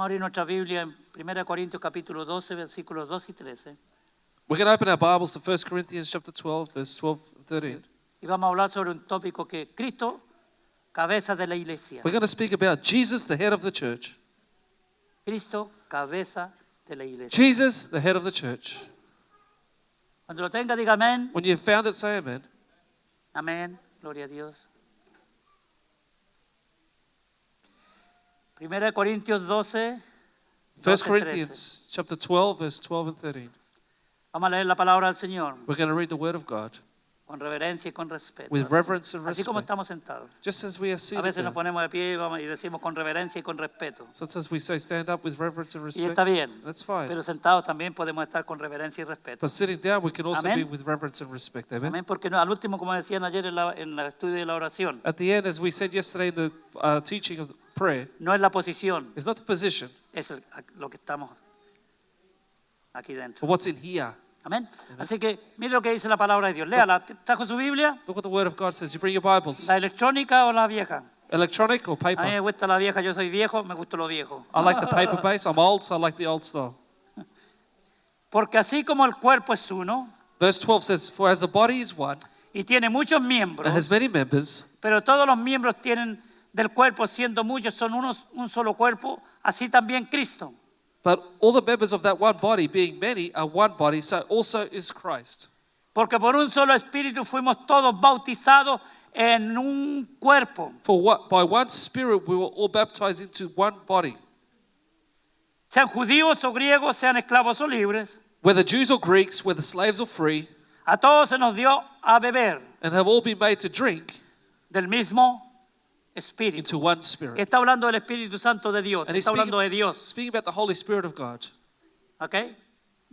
Vamos a abrir nuestra Biblia en 1 Corintios capítulo 12, versículos 2 y 13. We're going to open our Bibles to 1 Corinthians chapter 12, verse 12 and 13. Y vamos a hablar sobre un tópico que Cristo, cabeza de la iglesia. We're going to speak about Jesus, the head of the church. Cristo, cabeza de la iglesia. Jesus, the head of the church. Cuando lo tenga, diga amén. When you've found it, say amen. Amén. Gloria a Dios. 1 Corintios 12, 1 12, 13. Corinthians chapter 12, verse 12 and 13. Vamos a leer la palabra del Señor We're going to read the word of God con reverencia y con respeto. with reverence and Así como respect, estamos sentados. just as we are A seated veces there. nos ponemos de pie y decimos con reverencia y con respeto. Sometimes we say stand up with reverence and Y respect. está bien. That's fine. Pero sentados también podemos estar con reverencia y respeto. But sitting down, we can also Amén. be with reverence and respect. Amen. Amén. Porque al último, como decían ayer en el estudio de la oración, At the end, as we said yesterday in the teaching of prayer, no es la posición, it's not the position, es lo que estamos aquí dentro. but what's in here. Amén. Así que mire lo que dice la palabra de Dios. Léala. ¿Trajo su Biblia? Look what the word of God says. You bring your Bibles. ¿La electrónica o la vieja? Electronic or A mí me paper? gusta la vieja, yo soy viejo, me gusta lo viejo. I like the paper base. I'm old, so I like the old style. Porque así como el cuerpo es uno Verse 12 says, for as the body is one y tiene muchos and miembros, has many members, pero todos los miembros tienen del cuerpo, siendo muchos, son un solo cuerpo, así también Cristo. but all the members of that one body, being many, are one body, so also is Christ. Porque por un solo espíritu fuimos todos bautizados en un cuerpo, For what, by one Spirit we were all baptized into one body, sean judíos o griegos, sean esclavos o libres, whether Jews or Greeks, whether slaves or free, a todos se nos dio a beber and have all been made to drink del mismo espíritu. into one Spirit. Está hablando del Espíritu Santo de Dios, And he's está hablando de Dios, speaking about the Holy Spirit of God. ¿ok?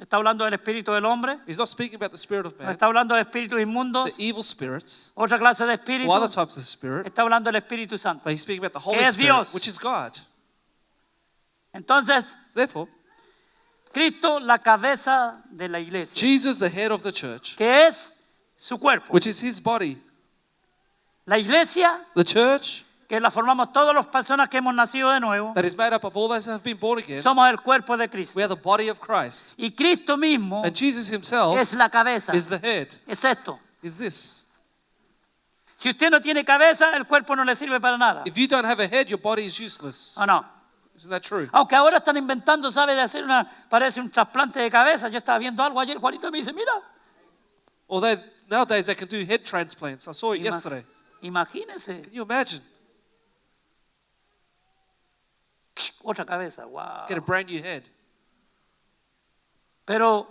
Está hablando del espíritu del hombre, He's not speaking about the spirit of no man, está hablando de espíritus inmundos, the evil spirits, otra clase de or espíritu, other types of spirit, está hablando del Espíritu Santo. but he's speaking about the Holy Que es Spirit, Dios. which is God. Entonces, Therefore, Cristo, la cabeza de la iglesia, Jesus, the head of the church, que es su cuerpo. which is his body. La iglesia, The church que la formamos todas las personas que hemos nacido de nuevo, that is made up of all those that have been born again, somos el cuerpo de Cristo. we are the body of Christ. Y Cristo mismo And Jesus himself es la cabeza, is the head, es esto. is this. Si usted no tiene cabeza, el cuerpo no le sirve para nada. If you don't have a head, your body is useless. ¿O no? Isn't that true? Aunque ahora están inventando, ¿sabe? De hacer parece un trasplante de cabeza. Yo estaba viendo algo ayer, Juanito me dice, mira, Although nowadays they can do head transplants. I saw it Ima- yesterday. imagínese, Can you imagine? otra cabeza, wow. Get a brand new head. Pero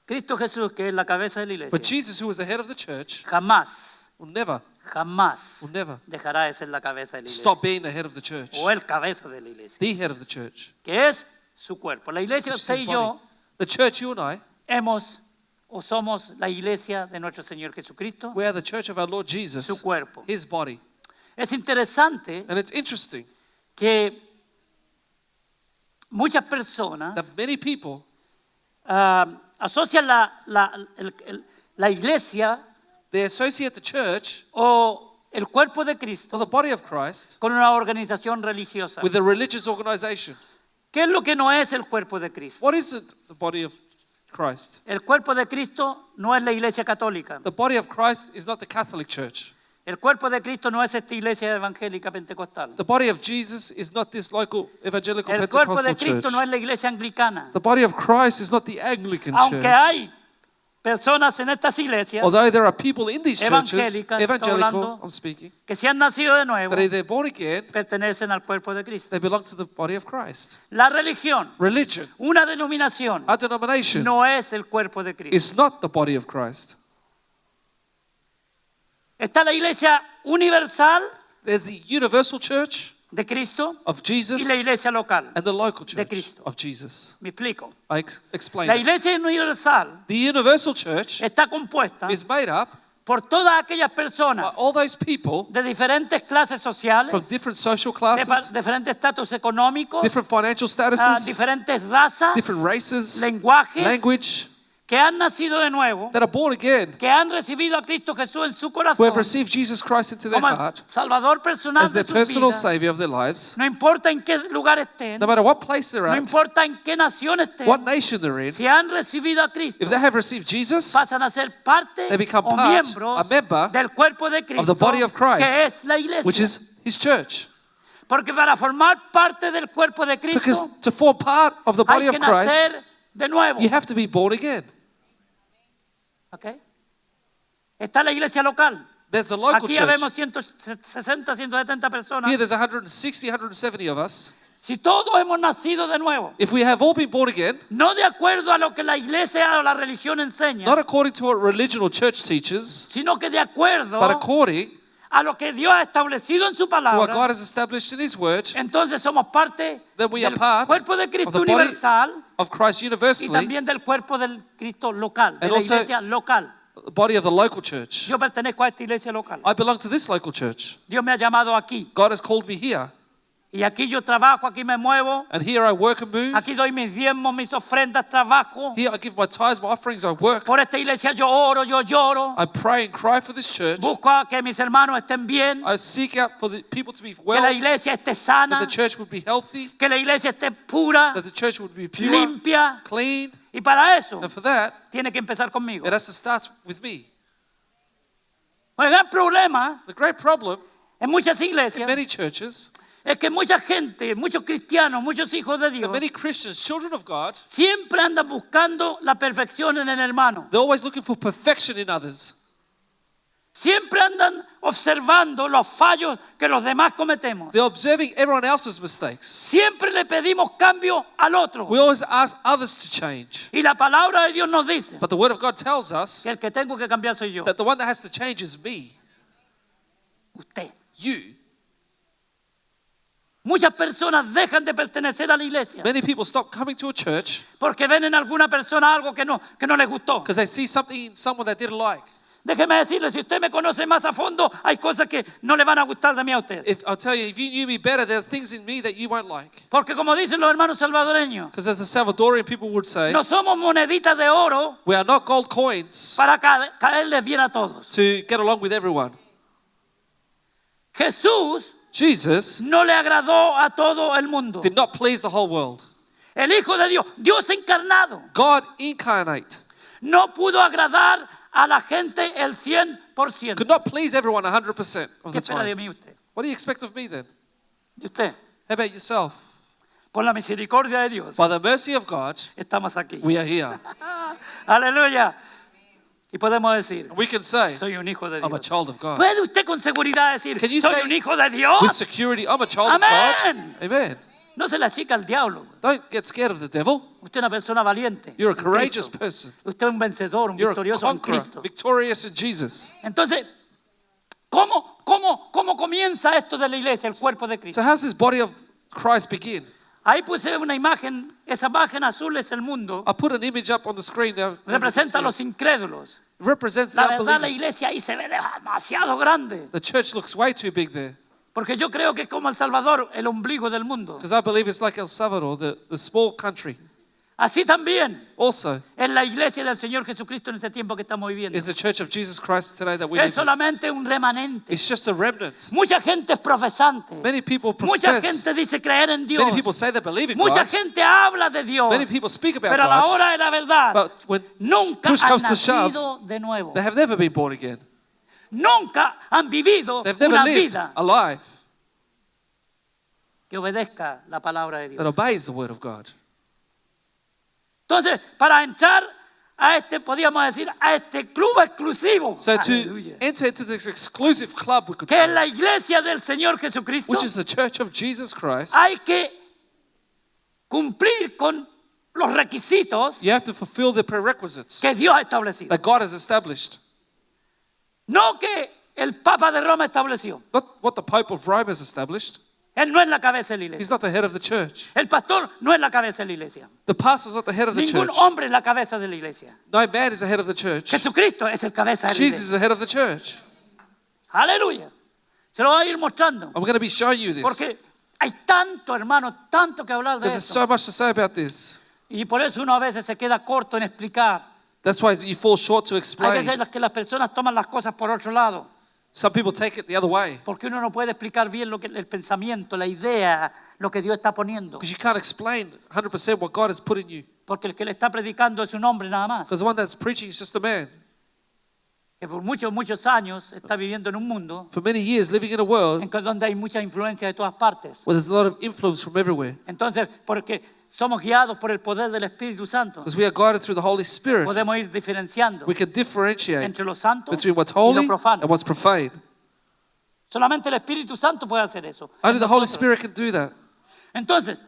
Cristo Jesús, que es la cabeza de la iglesia, But Jesus, who is the head of the church, jamás will never dejará de ser la cabeza de la iglesia. stop being the head of the church, O el cabeza de la iglesia, the head of the church, que es su cuerpo. La iglesia, which is usted his y yo, body. The church, you and I, somos la iglesia de nuestro Señor Jesucristo, we are the church of our Lord Jesus, su cuerpo. his body. Es interesante And it's interesting que muchas personas that many people asocian la iglesia they associate the church o el cuerpo de or Cristo the body of Christ con una organización religiosa. with a religious organization. ¿Qué es lo que no es el cuerpo de Cristo? What is it, the body of Christ? El cuerpo de Cristo no es la iglesia católica. The body of Christ is not the Catholic Church. El cuerpo de Cristo no es esta iglesia evangélica pentecostal. The body of Jesus is not this local evangelical El cuerpo de Pentecostal Cristo church. no es la iglesia anglicana. The body of Christ is not the Anglican Aunque church. hay personas en estas iglesias Although there are people in these churches, Evangélicas, estoy evangelical, hablando. I'm speaking, que se han nacido de nuevo, that if they're born again, pertenecen al cuerpo de Cristo. they belong to the body of Christ. La religión, Religion, una denominación, our denomination, no es el cuerpo de Cristo. is not the body of Christ. Está la iglesia universal There's the universal church de Cristo of Jesus y la iglesia local. and the local de church Cristo. of Jesus. Me explico. I explained La it. iglesia universal The universal church está compuesta is made up por todas aquellas by personas all those people de diferentes clases sociales, from different social de classes, diferentes estatus económicos, different financial statuses, diferentes razas, different races, lenguajes, language, que han nacido de nuevo, that are born again, que han recibido a Cristo Jesús en su who have corazón received Jesus Christ into their como el heart Salvador personal as de their sus personal vidas, Savior of their lives, no importa en qué lugar estén, no matter what place they're no at, importa en qué nación estén, what nation they're in, si han recibido a Cristo, if they have received Jesus, pasan a ser parte they become o part, miembros a member del cuerpo de of Cristo, the body of Christ, que es la iglesia. which is His church. Porque para formar parte del cuerpo de Cristo Because to form part of the body hay of que Christ, nacer de nuevo. you have to be born again. ¿Okay? Está la iglesia local. There's the local Aquí ya church. vemos 160, 170 personas. Here there's 160, 170 of us. Si todos hemos nacido de nuevo, If we have all been born again, no de acuerdo a lo que la iglesia o la religión enseña, not according to what religion or church teaches, sino que de acuerdo but according a lo que Dios ha establecido en su to what palabra, God has established in His Word, entonces somos parte then we are del part cuerpo de of Cristo the body universal of Christ y universally, también del cuerpo del Cristo local, de And la also- iglesia local. the body of the local church. Yo pertenezco a esta iglesia local. I belong to this local church. Dios me ha llamado aquí. God has called me here, Y aquí yo trabajo, aquí me muevo, and here I work and move. aquí doy mis diezmos, mis ofrendas, trabajo. Here I give my tithes, my offerings, I work. Por esta iglesia yo oro, yo lloro. I pray and cry for this church. Busco a que mis hermanos estén bien, I seek out for the people to be que well, la that iglesia esté sana, the church would be healthy, que la iglesia esté pura, that the church would be pure, limpia. clean, Y para eso and for that, tiene que empezar conmigo. it has to start with me. El gran problema The great problem en muchas in iglesias many churches, es que mucha gente, muchos cristianos, muchos hijos de and Dios, many Christians, children of God, siempre andan buscando la perfección en el hermano. they're always looking for perfection in others. Siempre andan observando los fallos que los demás cometemos. They're observing everyone else's mistakes. Siempre le pedimos cambio al otro. We always ask others to change. Y la palabra de Dios nos dice But the Word of God tells us que el que tengo que cambiar soy yo, that the one that has to change is me, usted. you. Muchas personas dejan de pertenecer a la iglesia Many people stop coming to a church porque ven en alguna persona algo que no les gustó. because they see something in someone they didn't like. Déjeme decirle, si usted me conoce más a fondo, hay cosas que no le van a gustar de mí a usted. I'll tell you, if you knew me better, there's things in me that you won't like. Porque como dicen los hermanos salvadoreños, Because as the Salvadorian people would say, no somos moneditas de oro we are not gold coins para caerles bien a todos. to get along with everyone. Jesús Jesus no le agradó a todo el mundo. did not please the whole world. El Hijo de Dios, Dios encarnado, God incarnate no pudo agradar a la gente el 100%. could not please everyone 100% of ¿Qué the espera de time. mí usted? What do you expect of me then? De usted. How about yourself? Por la misericordia de Dios, By the mercy of God, estamos aquí. we are here. Aleluya. Y podemos decir, We can say, soy un hijo de I'm a Dios. child of God. ¿Puede usted con seguridad decir, Can you soy say un hijo de With Dios? security, I'm a child of God. Amén. Amen. No se le achica al diablo. Don't get scared of the devil. Usted es una persona valiente. You're a en courageous Cristo. person. Usted es un vencedor, un You're a victorioso en conqueror, Cristo. victorious in Jesus. Entonces, ¿cómo comienza esto de la iglesia, el cuerpo de Cristo? So how's this body of Christ begin? Ahí puse una imagen, esa imagen azul es el mundo, I put an image up on the screen now. representa a los incrédulos. It represents the La verdad, la unbelievers. iglesia ahí se ve demasiado grande, The church looks way too big there. porque yo creo que es como El Salvador, el ombligo del mundo. Because I believe it's like El Salvador, the small country. Así también Also, es la iglesia del Señor Jesucristo en este tiempo que estamos viviendo. is the church of Jesus Christ today that we Es live in. solamente un remanente. It's just a remnant. Mucha gente es profesante. Many people Mucha profess. gente dice creer en Dios. Many people say they believe in Mucha God. gente habla de Dios. Many people speak about Pero a la God. hora de la verdad, But when nunca push han comes to shove, nacido de nuevo. they have never been born again. Nunca han vivido They've never una lived vida a life que obedezca la palabra de that Dios. obeys the word of God. Entonces, para entrar a podríamos decir, a este club exclusivo, So to aleluya, enter into this exclusive club, we could que es say, la iglesia del Señor Jesucristo, which is the church of Jesus Christ, hay que cumplir con los requisitos you have to fulfill the prerequisites que Dios ha establecido. that God has established. No que el Papa de Roma estableció. Not what the Pope of Rome has established. Él no es la cabeza de la iglesia. He's not the head of the church. El pastor no es la cabeza de la iglesia. The pastor's not the head of the Ningún church. hombre es la cabeza de la iglesia. No man is the head of the church. Jesucristo es el cabeza de la Jesus is iglesia. the head of the church. Aleluya. Se lo voy a ir mostrando. I'm going to be showing you this. Porque hay tanto, hermano, tanto que hablar de Because there's esto. so much to say about this. Y por eso uno a veces se queda corto en explicar That's why you fall short to Hay explain. veces que las personas toman las cosas por otro lado, Some people take it the other way porque uno no puede explicar bien lo que el pensamiento, la idea, lo que Dios está poniendo. because you can't explain 100% what God has put in you. Porque el que le está predicando es un hombre nada más, Because the one that's preaching is just a man. que por muchos años está viviendo en un mundo For many years, living in a world donde hay mucha influencia de todas partes. where there's a lot of influence from everywhere. Entonces, porque somos guiados por el poder del Espíritu Santo, Because we are guided through the Holy Spirit, podemos ir diferenciando we can differentiate entre lo santo between what's y lo holy profano. and what's profane. Solamente el Espíritu Santo puede hacer eso. Only the Holy Nosotros. Spirit can do that. Entonces,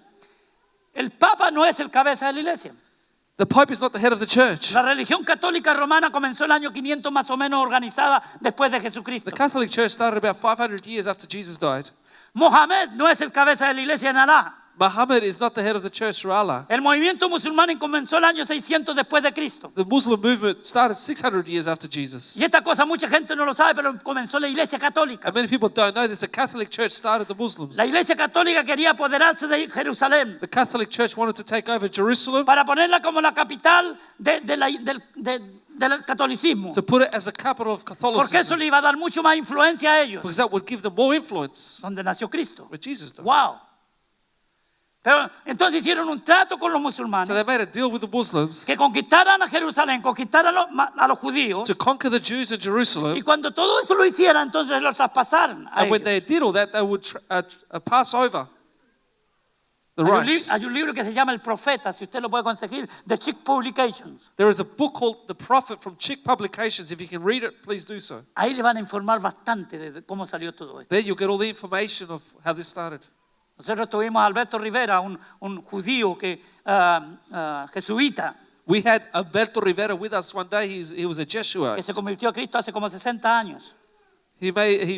el Papa no es el cabeza de la iglesia. The Pope is not the head of the church. La religión católica romana comenzó el año 500 más o menos organizada después de Jesucristo. The Catholic Church started about 500 years after Jesus died. Mohamed no es el cabeza de la iglesia en Alá. Muhammad is not the head of the church through Allah. El movimiento musulmán comenzó el año 600 después de Cristo. The Muslim movement started 600 years after Jesus. Y esta cosa mucha gente no lo sabe, pero comenzó la iglesia católica. And many people don't know this. The Catholic Church started the Muslims. La iglesia católica quería apoderarse de Jerusalén The Catholic Church wanted to take over Jerusalem para ponerla como la capital del catolicismo. to put it as the capital of Porque eso Catholicism le iba a dar mucho más influencia a ellos. because that would give them more influence Donde nació Cristo. where Jesus died. Wow. Pero entonces hicieron un trato con los musulmanes So they made a deal with the Muslims que conquistaran a Jerusalén, conquistaran a los judíos. to conquer the Jews in Y Jerusalem. cuando todo eso lo hicieran, entonces los traspasaran a And when ellos. they did all that, they would pass over the rights. Hay un libro que se llama El Profeta, si usted lo puede conseguir, de Chick Publications. There is a book called The Prophet from Chick Publications. If you can read it, please do so. Ahí le van a informar bastante de cómo salió todo esto. There you'll get all the information of how this started. Nosotros tuvimos a Alberto Rivera, un judío jesuita, We had Alberto Rivera with us one day. He was a Jesuit. que se convirtió a Cristo hace como 60 años. He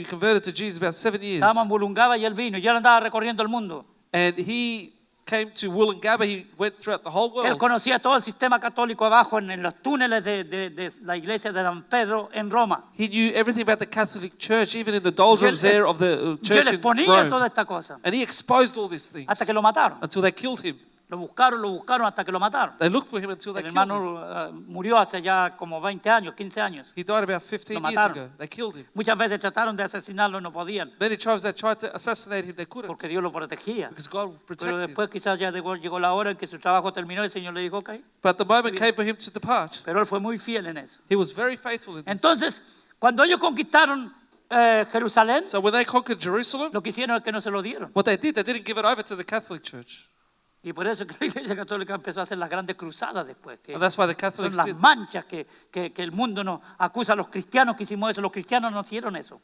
converted to Jesus about 7 years. Estábamos en Bulungaba y él vino, y él andaba recorriendo el mundo. And he came to Wollongabba. He went throughout the whole Él world. conocía todo el sistema católico abajo en los túneles de la iglesia de San Pedro en Roma. He knew everything about the Catholic Church, even in the doldrums Y él- there of the Yo church le in exponía toda Rome. esta cosa And he exposed all these things hasta que lo mataron. until they killed him. Lo buscaron hasta que lo mataron. They looked for him until they El killed him. hermano murió hace ya como 20 años, 15 años. He died about 15 Lo years mataron. ago. They killed him. Muchas veces trataron de asesinarlo y no podían, Many times they tried to assassinate him. They couldn't porque Dios lo protegía. because God Pero protected him. después quizás ya llegó la hora en que su trabajo terminó y el Señor le dijo, ok. But the moment came for him to depart. Pero él fue muy fiel en eso. He was very faithful in this. Entonces, cuando ellos conquistaron Jerusalén, So when they conquered Jerusalem, lo que hicieron es que no se lo dieron. what they didn't give it over to the Catholic Church. Y por eso es que la Iglesia Católica empezó a hacer las grandes cruzadas después. Que And that's why the son Catholics las did. manchas que el mundo nos acusa a los cristianos que hicimos eso. Los cristianos no hicieron eso.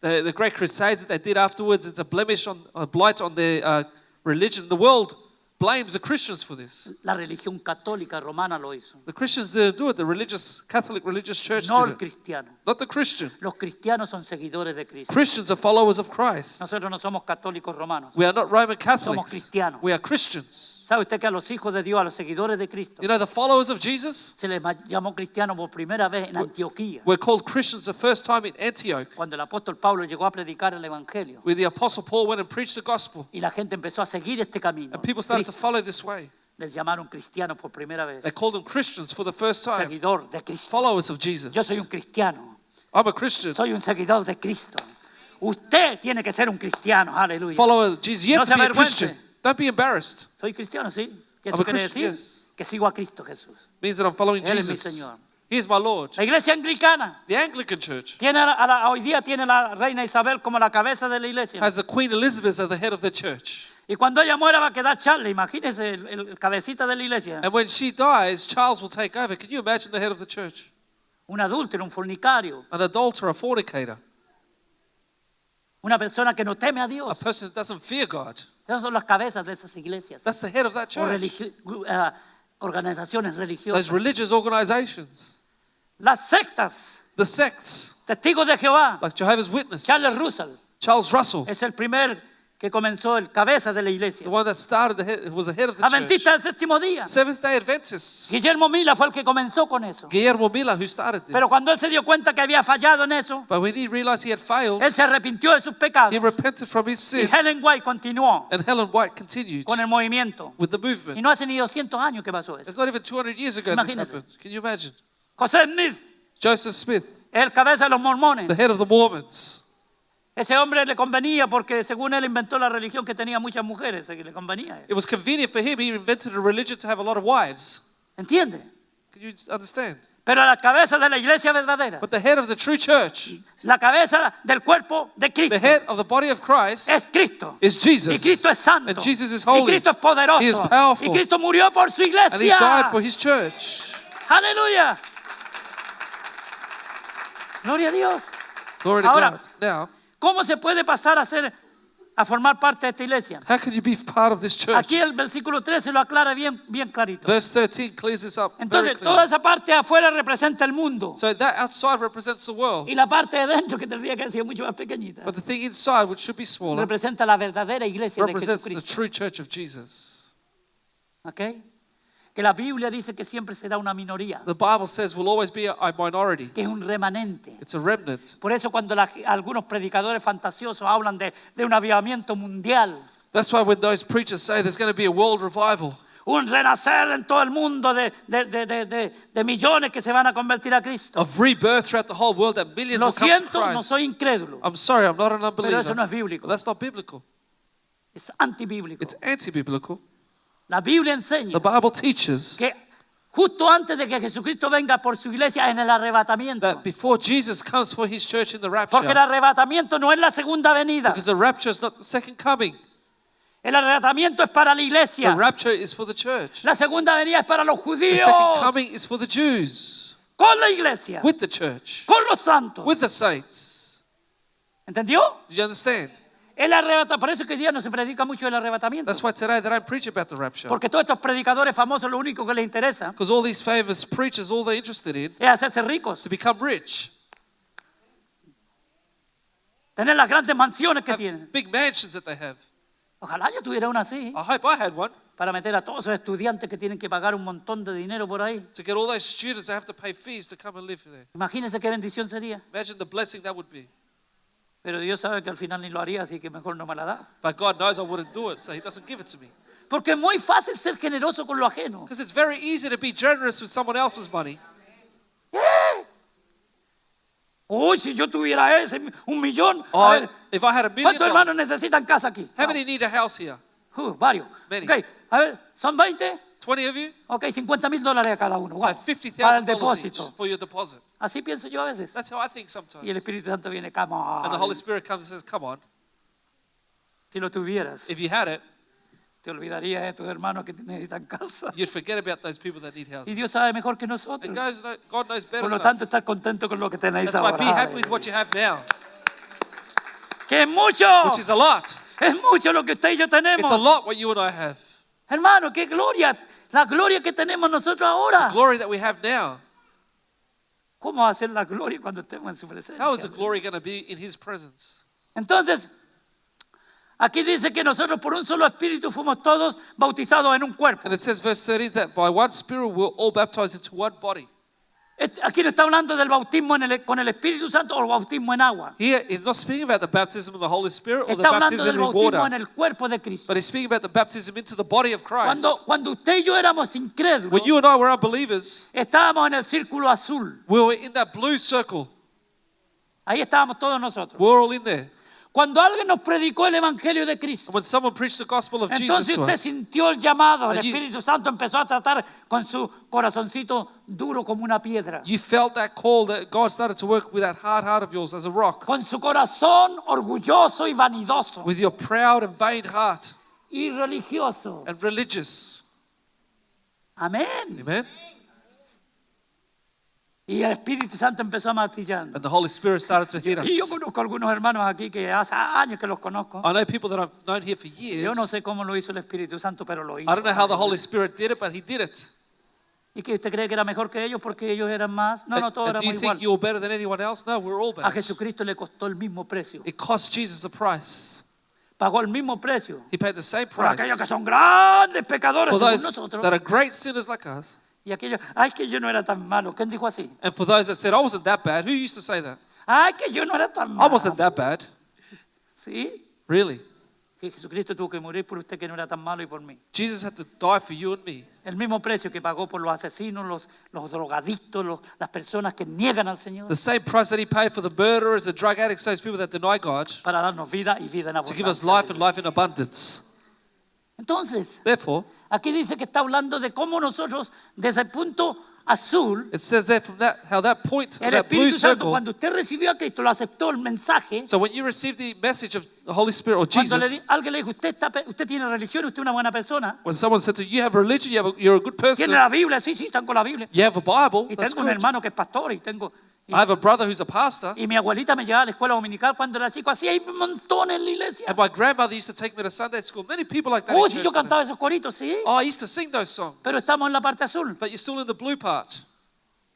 The great crusades that they did afterwards, it's a blemish a blight on their religion. The world blames the Christians for this. La religión católica romana lo hizo. The Christians didn't do it. The Catholic religious church No did el it. cristiano. Not the Christian. Los cristianos son seguidores de Cristo. Christians are followers of Christ. Nosotros no somos católicos romanos. We are not Roman Catholics. cristianos. We are Christians. ¿Sabe usted que a los hijos de Dios, a los seguidores de Cristo, You know, the followers of Jesus, se les llamó cristianos por primera vez en Antioquía? were called Christians the first time in Antioch, Cuando el apóstol Pablo llegó a predicar el Evangelio where the Apostle Paul went and preached the gospel. y la gente empezó a seguir este camino. And people started to Cristo, follow this way. les llamaron cristianos por primera vez. They called them Christians for the first time. Seguidor de Cristo. Followers of Jesus. Yo soy un cristiano. I'm a Christian. Soy un seguidor de Cristo. Usted tiene que ser un cristiano. Aleluya. Follower of Jesus. You have No to se be a Christian. avergüence. Don't be embarrassed. Soy cristiano, sí. ¿Qué I'm eso a quiere Christian, decir? yes. Que sigo a Cristo Jesús. Means that I'm following Él es mi Jesus. Señor. He is my Lord. La iglesia anglicana The Anglican Church hoy día tiene la reina Isabel como la cabeza de la iglesia. has the Queen Elizabeth as the head of the church. Y cuando ella muera va a quedar Charles. Imagínese el cabecita de la iglesia. And when she dies, Charles will take over. Can you imagine the head of the church? Un adúltero, un fornicario. An adulterer, a fornicator, Una persona que no teme a a Dios. person that doesn't fear God. Esas son las cabezas de esas iglesias. That's the head of that O church. organizaciones Those religiosas. religious organizations. Las sectas. The sects, Testigos de Jehová. like Jehovah's Witness, Charles Russell Charles Russell, es el primer que comenzó el cabeza de la iglesia. the one that started, was the head of the church. Adventista del séptimo día. Seventh-day Adventists. Guillermo Mila fue el que comenzó con eso. Guillermo Miller, who started this. Pero cuando él se dio cuenta que había fallado en eso, But when he realized he had failed, él se arrepintió de sus pecados. he repented from his Y sin. Helen White continuó And Helen White continued con el movimiento. with the Y movement. no hace ni 200 años que pasó eso. It's not even 200 years ago this Imagínese. happened. Can you imagine? José Smith, Joseph Smith, el cabeza de los the mormones. head of the Mormons. Ese hombre le convenía porque según él inventó la religión que tenía muchas mujeres, que le convenía a él. It was convenient for him. He invented a religion to have a lot of wives. ¿Entiende? Can you understand? Pero la cabeza de la iglesia verdadera, But the head of the true church, la cabeza del cuerpo de the Cristo, head of the body of Christ, es Cristo. is Jesus. Y Cristo es santo. And Jesus is Y holy. Cristo es poderoso. He is powerful. Y Cristo murió por su And he iglesia. died for his church. Aleluya. Gloria a Dios. Glory to Ahora, God. Now, ¿cómo se puede pasar a formar parte de esta iglesia? how can you be part of this church? Aquí el versículo 13 lo aclara bien clarito. Verse 13 clears this up very Entonces, toda clearly. esa parte de afuera representa el mundo. So that outside represents the world. Y la parte de dentro, que tendría que ser mucho más pequeñita, But the thing inside, which should be smaller, representa la verdadera iglesia de represents the Jesucristo. true church of Jesus. ¿Ok? Que la Biblia dice que siempre será una minoría, The Bible says will always be a minority. que es un remanente. It's a remnant. Por eso cuando algunos predicadores fantasiosos hablan de un avivamiento mundial, That's why when those preachers say there's going to be a world revival, un renacer en todo el mundo de millones que se van a convertir a Cristo. of rebirth throughout the whole world, that millions Lo will come to siento, no Christ. soy incrédulo, I'm sorry, I'm not an unbeliever. pero eso no es bíblico, That's not biblical. es antibíblico. It's anti-biblical. La Biblia enseña The Bible teaches que justo antes de que Jesucristo venga por su iglesia en el arrebatamiento, that before Jesus comes for his church in the porque el rapture, arrebatamiento no es la segunda venida, because the rapture is not the second coming. el arrebatamiento es para la The iglesia, rapture is for the church. la segunda venida es para los The judíos, second coming is for the Jews, con la iglesia, with the church, con los santos. with the saints. ¿Entendió? Did you understand? El arrebatamiento, por eso que hoy día no se predica mucho del arrebatamiento, That's why today they don't preach about the rapture. porque todos estos predicadores famosos lo único que les interesa Because all these famous preachers, all they're interested in, es hacerse ricos, to become rich, tener las grandes mansiones que have tienen. big mansions that they have. Ojalá yo tuviera una así, I hope I had one, para meter a todos esos estudiantes que tienen que pagar un montón de dinero por ahí. to get all those students that have to pay fees to come and live there. Imagínense qué bendición sería. Imagine the blessing that would be. Pero Dios sabe que al final ni lo haría, así que mejor no me la da. But God knows I wouldn't do it, so he doesn't give it to me. Porque es muy fácil ser generoso con lo ajeno. Because it's very easy to be generous with someone else's money. Uy, si yo tuviera ese, 1 millón. Oh, A ver, if I had $1 ¿cuántos hermanos million, necesitan casa aquí? how many need a house here? Varios. Many. Ok, a ver, ¿son 20? 20 of you? Ok, $50,000 a cada uno. So Wow. Para el $50,000 each depósito. for your deposit. Así pienso yo a veces. That's how I think sometimes. Y el Espíritu Santo viene, come on. And the Holy Spirit comes and says, come on. Si lo tuvieras, If you had it, te olvidarías de tus hermanos que necesitan casa. you'd forget about those people that need Y houses. Dios sabe mejor que nosotros. And God knows better Por lo than tanto, us. estar contento con lo que tenéis That's why ahora. be happy with what you have now, Que es mucho. which is a lot. Es mucho lo que usted y yo tenemos. It's a lot what you and I have. Hermano, qué gloria. La gloria que tenemos nosotros ahora. Glory that we have now. ¿Cómo va a ser la gloria cuando estemos en su presencia? How is the glory going to be in his presence? Entonces, aquí dice que nosotros por un solo espíritu fuimos todos bautizados en un cuerpo. And it says, verse 30, that by one Spirit we're all baptized into one body. Aquí no está hablando del bautismo con el Espíritu Santo o el bautismo en agua. Here, he's not speaking about the baptism of the Holy Spirit or the Está hablando baptism del in bautismo en water, el cuerpo de Cristo. but he's speaking about the baptism into the body of Christ. Cuando usted y yo éramos incrédulos, When you and I were unbelievers, estábamos en el círculo azul. we were in that blue circle. Ahí estábamos todos nosotros. We're all in there. Cuando alguien nos predicó el Evangelio de Cristo, And when someone preached the gospel of Jesus entonces to usted us, sintió el llamado. El And you- Espíritu Santo empezó a tratar con su corazoncito duro como una piedra. you felt that call that God started to work with that hard heart of yours as a rock, Con su corazón orgulloso y vanidoso with your proud and vain heart y religioso. and religious. Amén. Amen? Y el Espíritu Santo empezó a martillar. And the Holy Spirit started to hit us. Y yo conozco algunos hermanos aquí que hace años que los conozco. I know people that I've known here for years. Yo no sé cómo lo hizo el Espíritu Santo, pero lo hizo. I don't know how the Holy Spirit did it, but he did it. ¿Y que usted cree que era mejor que ellos porque ellos eran más? No, And todos do you éramos think igual. you were better than anyone else? No, we're all A better. Jesucristo le costó el mismo precio. It cost Jesus a price. Pagó el mismo precio He paid the same por aquellos que price son grandes pecadores for según those nosotros. that are great sinners like us. Y aquellos, ay, que yo no era tan malo. ¿Quién dijo así? And for those that said, I wasn't that bad. Who used to say that? Ay, que yo no era tan I malo. wasn't that bad. ¿Sí? Really? que Jesucristo tuvo que morir por usted que no era tan malo y por mí. Jesus had to die for you and me. El mismo precio que pagó por los asesinos, los drogadictos, las personas que niegan al Señor, The same price that he paid for the murderers, the drug addicts, those people that deny God, para darnos vida y vida en to give us abundancia. life and life in abundance. Entonces, Therefore, aquí dice que está hablando de cómo nosotros, desde el punto azul, it says there from that how that point, el that blue Espíritu Santo, circle. cuando usted recibió a Cristo, lo aceptó el mensaje. So when you receive the message of the Holy Spirit or Cuando Jesus, alguien le dijo, usted tiene religión, usted es una buena persona. when someone said to you, you have religion, you're a good person, ¿Tiene la Biblia? Sí, tengo la Biblia. you have a Bible, Y that's tengo un good. hermano que es pastor I have a brother who's a pastor, y mi abuelita me llevaba a la escuela dominical cuando era chico. Así hay montones en la iglesia. and my grandmother used to take me to Sunday school. Many people like that in Oh, si church yo today. cantaba esos coritos, sí. Oh, I used to sing those songs. Pero estamos en la parte azul, But you're still in the blue part,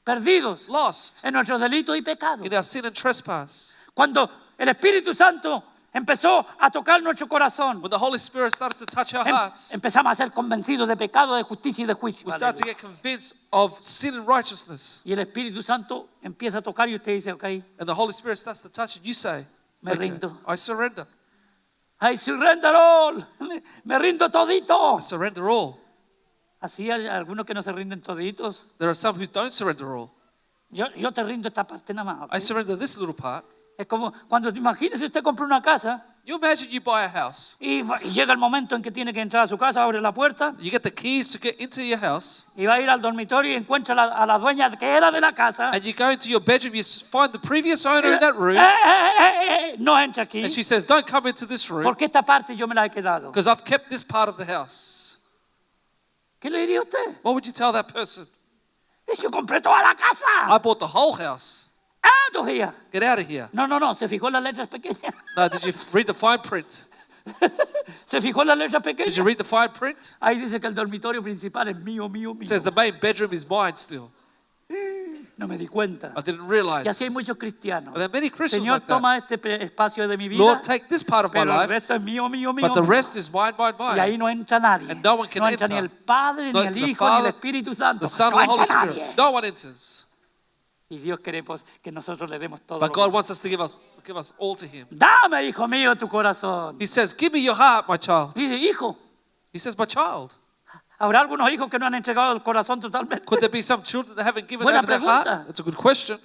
perdidos lost en nuestros delitos y pecados. in our sin and trespass. Cuando el Espíritu Santo empezó a tocar nuestro corazón, When the Holy Spirit started to touch our hearts, empezamos a ser convencidos de pecado, de justicia y de juicio. we start to get convinced of sin and righteousness. Y el Espíritu Santo empieza a tocar y usted dice, ok, And the Holy Spirit starts to touch, and you say, Me okay, rindo. I surrender. I surrender all. Me rindo todito. I surrender all. Así hay algunos que no se rinden toditos. There are some who don't surrender all. Yo te rindo esta parte nada más. ¿ok? I surrender this little part. Es como cuando imagínese usted compra una casa You imagine you buy a house. y llega el momento en que tiene que entrar a su casa, abre la puerta You get the keys to get into your house, y va a ir al dormitorio y encuentra a la dueña que era de la casa. and you go into your bedroom, you find the previous owner in that room, No entra aquí, and she says, don't come into this room, porque esta parte yo me la he quedado. because I've kept this part of the house. ¿Qué le diría usted? What would you tell that person? Yo compré toda la I casa. bought the whole house. Todavía. Get out of here. No, se fijó en las letras pequeñas. No, did you read the fine print? Se fijó en las letras Did you pequeñas. read the fine print? Ahí dice que el dormitorio principal es mío. It says the main bedroom is mine still. No me di cuenta. I didn't Y realize. así hay muchos cristianos. And there are many Christians Señor, like that. toma este espacio de mi vida, Lord, take this part of my pero el life, resto es mío. but the rest is mine, mine, Y ahí mine. no entra nadie. And no one can No entra ni enter. el Padre, ni Not el the Hijo, ni el Father, Espíritu Santo. The Son No and the Holy entra Spirit. nadie. No one enters. Y Dios queremos que nosotros le demos todo. But lo God que- wants us to give us all to Him. Dame, hijo mío, tu corazón. He says, give me your heart, my child. Dice, hijo, He says, my child. ¿habrá algunos hijos que no han entregado el corazón totalmente? Could there be some children that haven't given Buena over their heart? pregunta. That's a good question.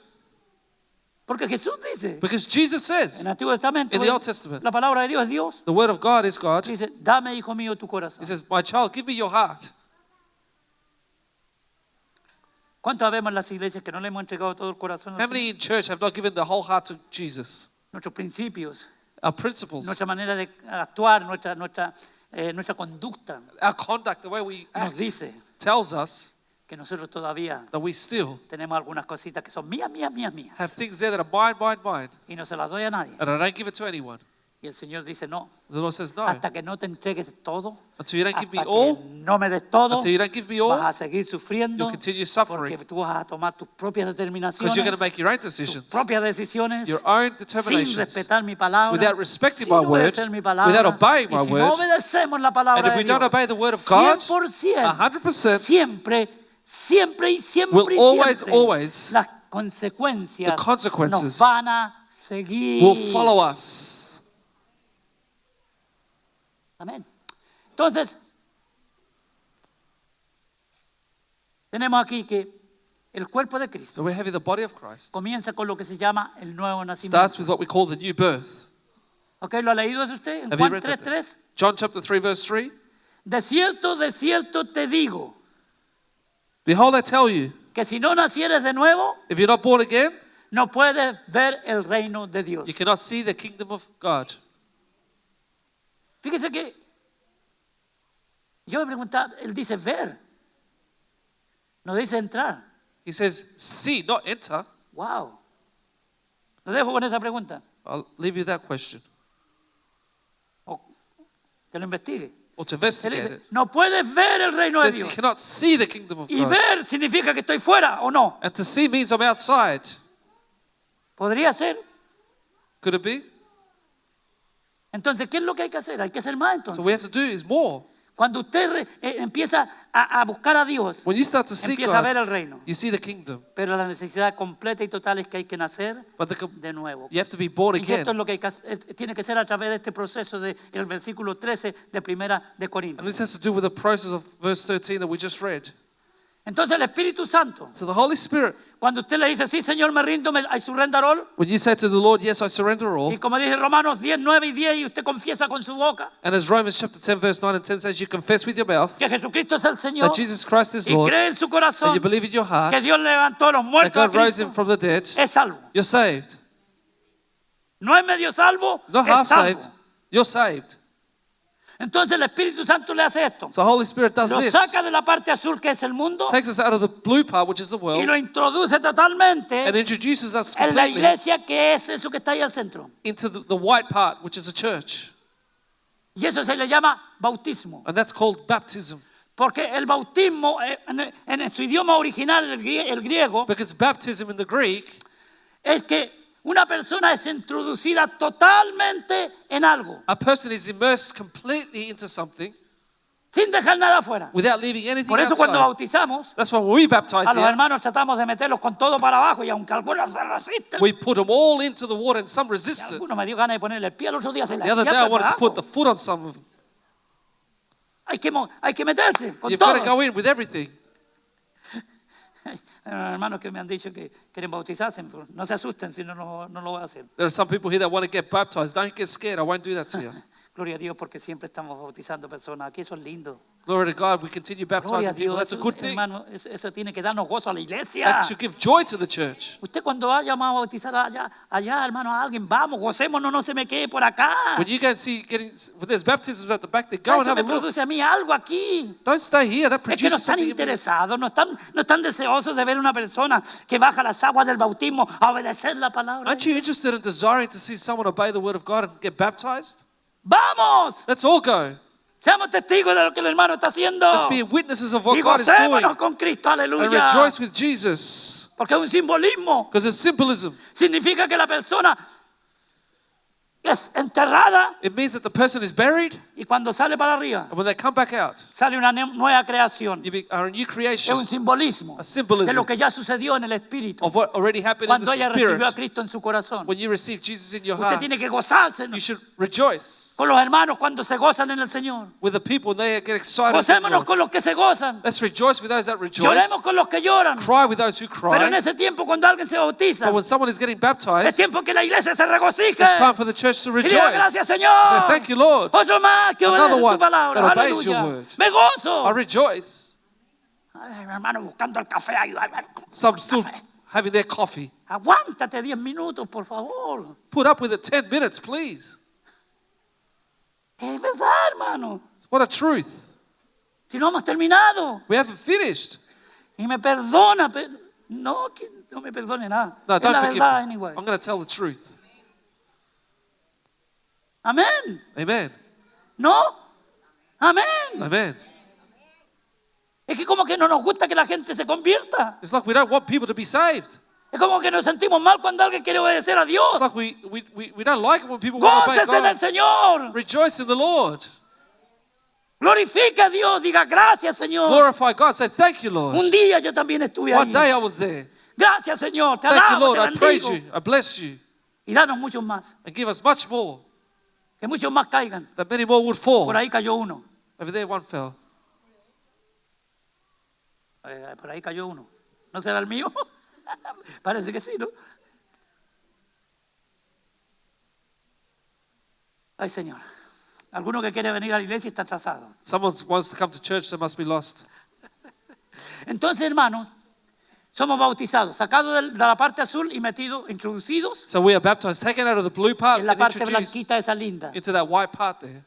Porque Jesús dice, Because Jesus en says, el Antiguo Testamento, in the Old Testament, la palabra de Dios es Dios. the word of God is God. Dice, dame, hijo mío, tu corazón. He says, my child, give me your heart. ¿Cuántos vemos en las iglesias que no le hemos entregado todo el corazón al How Señor? many in church have not given the whole heart to Jesus? Nuestros principios, Our principles, nuestra manera de actuar, nuestra conducta our conduct, the way we nos act, dice tells us que nosotros todavía that we still tenemos algunas cositas que son mías. have things there that are mine, mine, mine, Y no se las doy a nadie. and I don't give it to anyone. Y el Señor dice, no, The Lord says, no. hasta que no te entregues todo, Until you don't give me hasta all, que no me des todo, until you don't give me vas all, a seguir sufriendo you'll continue porque suffering tú vas a tomar tus propias because determinaciones, you're going to make your own tus decisions, propias decisiones, your own sin determinations, respetar mi palabra, without respecting sin my word, obedecer mi palabra. without obeying my Y si word. no obedecemos la palabra And if de we don't Dios, obey the word of God, 100%, 100%, siempre will always, las consecuencias the consequences nos van a seguir. will follow us. Amén. Entonces, tenemos aquí que el cuerpo de Cristo So we're having the body of Christ. comienza con lo que se llama el nuevo Starts nacimiento. with what we call the new birth. ¿Ok? ¿Lo ha leído eso usted? En Have you Juan read that? 3:3. John chapter 3 verse 3. De cierto te digo, Behold, I tell you, que si no nacieres de nuevo, if you're not born again, no puedes ver el reino de Dios. you cannot see the kingdom of God. Fíjese que yo me preguntaba, él dice ver, no dice entrar. He says, see, not enter. Wow. Lo dejo con esa pregunta, I'll leave you that question. o que lo investigue. Or to Él investigate dice, it. no puedes ver el reino de Says you Dios. cannot see the kingdom of Y God. ver significa que estoy fuera o no. And to see means I'm outside. Podría ser. Could it be? Entonces, ¿qué es lo que hay que hacer? Hay que hacer más So entonces. what we have to do is more. Cuando usted empieza a buscar a Dios, When you start to seek empieza a ver God, el reino. you see the kingdom. Pero la necesidad completa y total es que hay que nacer But de nuevo. you have to be born Y esto es again. lo que tiene que ser a través de este proceso del versículo 13 de Primera de And Corintios. this has to do with the process of verse 13 that we just read. Entonces el Espíritu Santo, So the Holy Spirit, cuando usted le dice, sí, Señor, me rindo, I surrender all, when you say to the Lord, yes, I surrender all, y como dice Romanos 10, 9 y 10, y usted confiesa con su boca and as Romans chapter 10 verse 9 and 10 says, you confess with your mouth que Jesucristo es el Señor, that Jesus Christ is y Lord, cree en su and corazón you believe in your heart que Dios levantó a los that muertos a God rose Cristo, him from the dead, es salvo. you're saved. No es medio salvo, Not es half saved, salvo. you're saved. Entonces el Espíritu Santo le hace esto. So Holy Spirit does Lo this, saca de la parte azul que es el mundo takes us out of the blue part, which is the y world, lo introduce totalmente and introduces us en la completely iglesia, que es eso que está ahí al centro. into the white part, which is a church. Y eso se le llama bautismo. And that's called baptism. Porque el bautismo en su idioma original, el griego, Because baptism in the Greek es que una persona es introducida totalmente en algo, a person is immersed completely into something sin dejar nada afuera. without leaving anything Por eso cuando outside. bautizamos, That's why when we baptize a los here, hermanos tratamos de meterlos con todo para abajo, y aunque algunos se resisten, we put them all into the water and some y resist it. algunos me dio ganas de ponerle el pie, el otro día se la The other day I wanted to put the abajo. foot on some of them. Hay que meterse con You've got to todo. go in with everything. Hay hermanos que me han dicho que quieren bautizarse, pero no se asusten si no lo voy a hacer. There are some people here that want to get baptized. Don't get scared. I won't do that to you. Gloria a Dios, porque siempre estamos bautizando personas. Aquí eso es lindo. Glory to God. We continue Gloria baptizing a people. Dios. That's a good thing. Hermano, eso tiene que darnos gozo a la iglesia. That should give joy to the church. Usted cuando vaya a bautizar allá, hermano, a alguien, vamos, gocémonos, no se me quede por acá. When you go and see, when there's baptisms at the back, they go and Eso have a me look. produce a mí algo aquí. Don't stay here. That Es que no produces están something in me. interesados, no están deseosos de ver una persona que baja las aguas del bautismo a obedecer la palabra. Aren't you interested in desiring to see someone obey the word of God and get baptized? ¡Vamos! Let's all go. Seamos testigos de lo que el hermano está haciendo. Let's be witnesses of what Y God is doing gocémonos con Cristo, and aleluya. rejoice with Jesus. Porque es un simbolismo. Because it's symbolism. Significa que la persona es enterrada It means that the person is buried, y cuando sale para arriba and when they come back out, sale una nueva creación. you are a new Es creation un simbolismo A symbolism. de lo que ya sucedió en el espíritu. of what already happened in Cuando the ella recibió a spirit. Cristo en su corazón. When you receive Jesus in your Usted heart, tiene que gozarse you should rejoice con los hermanos cuando se gozan en el Señor. with the people and they get excited. with Gocémonos God. con los que se gozan. Let's rejoice with those that rejoice, Lloremos con los que lloran. cry with those who Pero en cry. ese tiempo, cuando alguien se bautiza, But when someone is getting es baptized, tiempo que la iglesia se regocije. it's time for the church to Y rejoice. diga gracias, Say, Señor. thank you, Lord. Otro más que Another obedece one tu palabra. that obeys your Aleluya. word. Me gozo. I rejoice. Ay, mi hermano, buscando el café. Some still having their coffee. Aguántate 10 minutos, por favor. Put up with it 10 minutes, please. Es verdad, hermano. What a truth. Si no hemos terminado. We haven't finished. Y me perdona. No, que no me perdone nada. No, Es don't la forgive verdad, me. anyway. I'm going to tell the truth. Amén. Amen. ¿No? Amén. Amen. Es que como que no nos gusta que la gente se convierta. It's like we don't want people to be saved. Es como que nos sentimos mal cuando alguien quiere obedecer a Dios. It's like we don't like it when people want to obey Gócese en el God. Señor. Rejoice in the Lord. Glorifica a Dios. Diga gracias, Señor. Glorify God. Say, thank you, Lord. Un día yo también estuve One day ahí. I was there. Gracias, Señor. Te Thank you, alabo, Lord. te I praise bendigo. you. I bless you. Y danos muchos más. And give us much more, Que muchos más caigan. that many more would fall. Por ahí cayó uno. Over there, one fell. Por ahí cayó uno. ¿No será el mío? Parece que sí, ¿no? Ay, Señor. Alguno que quiere venir a la iglesia está atrasado. Someone wants to come to church, they must be lost. Entonces, hermanos, somos bautizados, sacados de la parte azul y metidos, introducidos So we are baptized, taken out of the blue part en la and parte introduced blanquita esa linda. into that white part there.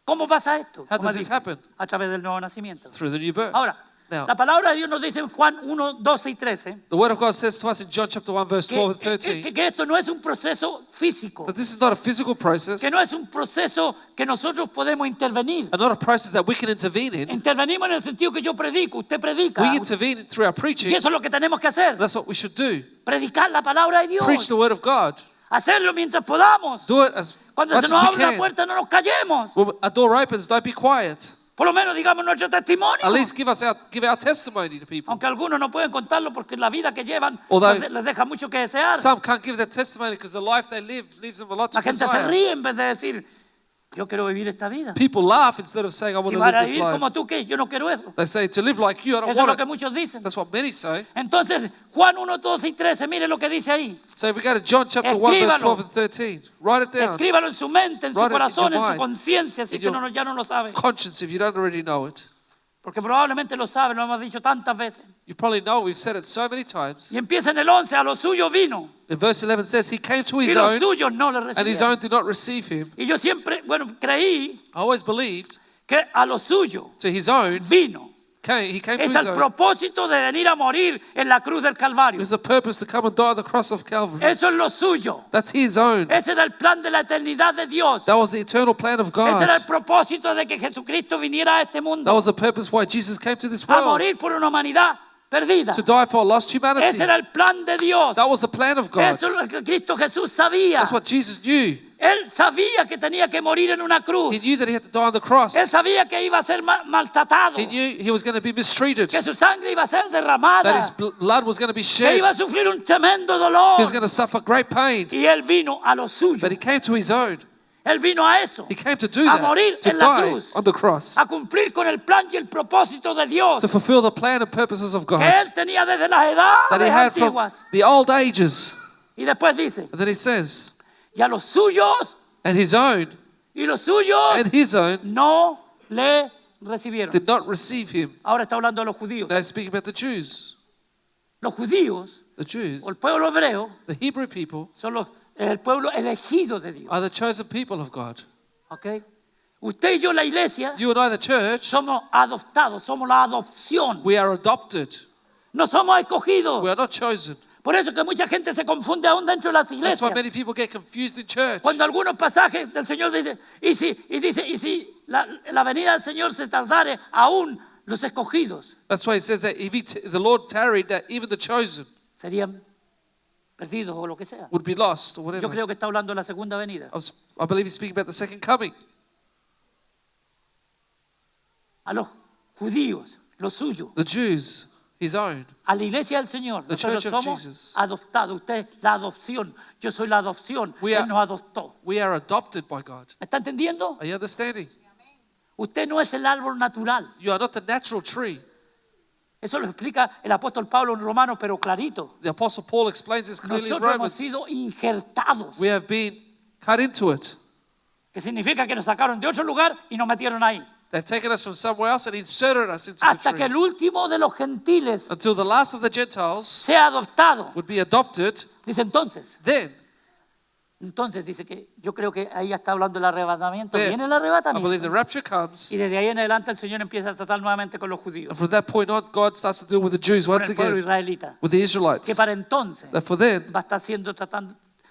¿Cómo pasa esto? How Como does this dije, happen? a través del nuevo nacimiento. Through the new birth. Ahora, Now, la palabra de Dios nos dice en Juan 1, 12 y 13 the word of God says to us in John chapter 1, verse 12 and que, 13, que esto no es un proceso físico, that this is not a physical process que no es un proceso que nosotros podemos intervenir. and not a process that we can intervene in. Intervenimos en el sentido que yo predico, usted predica. We intervene through our preaching. Y eso es lo que tenemos que hacer. That's what we should do. Predicar la palabra de Preach Dios. the word of God. Hacerlo mientras podamos. Do it as Cuando much se as nos we abre la can. puerta no nos callemos. When a door opens, don't be quiet. Por lo menos digamos nuestro testimonio. At least give our testimony to people. Aunque algunos no pueden contarlo porque la vida que llevan Although les deja mucho que desear. Some can't give their testimony because the life they live leaves them a lot to La gente se desire. ríe en vez de decir, yo quiero vivir esta vida. People laugh instead of saying, I want Si to van a live this vivir como life. tú, ¿qué? Yo no quiero eso. They say, to live like you, I don't Eso es lo want que it. muchos dicen. That's what many say. Entonces, Juan 1, 12 y 13, mire lo que dice ahí. So if we go to John chapter 1, verse Escríbalo. 12 and 13, write it down. Escríbalo en su mente, en su Write it in corazón, your en su mind. conciencia, si In que your ya no lo sabe. Conscience, if you don't already know it. Porque probablemente lo sabe, lo hemos dicho tantas veces. You probably know, we've said it so many times. Y empieza en el 11, a lo suyo vino. In verse 11 says, he came to Y his los own, suyos no le and his recibieron. own did not receive him. Y yo siempre, creí I always believed que a lo suyo to his own, vino. he came to Es his el own. propósito de venir a morir en la cruz del Calvario. It was the purpose to come and die on the cross of Calvary. Eso es lo suyo. That's his own. Ese era el plan de la eternidad de Dios. That was the eternal plan of Ese era el God. propósito de que Jesucristo viniera a este That mundo was the purpose why Jesus came to this a world. morir por una humanidad perdida. To die for a lost humanity. Ese era el plan de Dios. That was the plan of God. Eso es lo que Cristo Jesús sabía. That's what Jesus knew. Él sabía que tenía que morir en una cruz. He knew that he had to die on the cross. Él sabía que iba a ser maltratado, He knew he was going to be mistreated. que su sangre iba a ser That derramada, his blood was going to be que shed. iba a sufrir un tremendo dolor. He was going to suffer great pain. Y él vino a lo suyo. But he came to his own. Él vino a eso, He came to do a that. morir To en la die cruz, on the cross. a cumplir con el plan y el propósito de Dios To fulfill the plan and purposes of que God. él tenía desde las That he edades had from antiguas. the old ages. Y después dice, And then he says, y a los suyos, and his own, y los suyos and his own no le recibieron. did not receive him. Ahora está hablando de los judíos. Now he's speaking about the Jews. Los judíos, The Jews, o el pueblo hebreo, the Hebrew people, son el pueblo elegido de Dios. are the chosen people of God. ¿Ok? Usted y yo, la iglesia, You and I, the church, somos adoptados, somos la adopción. we are adopted. No somos We escogidos. are not chosen. Por eso que mucha gente se confunde aún dentro de las That's why iglesias. many people get confused in church. Cuando algunos pasajes del Señor dicen, y si la venida del Señor se tardare, aún los escogidos That's why it says that if the Lord tarried, that even the chosen serían perdidos o lo que sea. would be lost or Yo whatever. creo que está hablando de la segunda venida. I believe he's speaking about the second coming. A los judíos, lo suyo, The Jews, his own. a la iglesia del Señor. The Nosotros Church of somos Jesus. adoptados. Usted es la adopción. Yo soy la adopción. We are- Él nos adoptó. We are adopted by God. ¿Me está entendiendo? Are you understanding? Usted no es el árbol natural. You are not the natural tree. Eso lo explica el apóstol Pablo en Romanos, pero clarito. The Apostle Paul explains this clearly in Nosotros hemos Romans. sido injertados. We have been cut into it. Que significa que nos sacaron de otro lugar y nos metieron ahí. They've taken us from somewhere else and inserted us into the Hasta que tree. el último de los gentiles Until the last of the Gentiles sea adoptado. would be adopted, Dice then, dice que yo creo que ahí ya está hablando del arrebatamiento. There. Viene el I believe the arrebatamiento. rapture comes. Y desde ahí en adelante el Señor empieza a tratar nuevamente con los judíos. And from that point on, God starts to deal with the Jews Con once el pueblo again, israelita. with the Israelites. Que para entonces That for then, va a estar siendo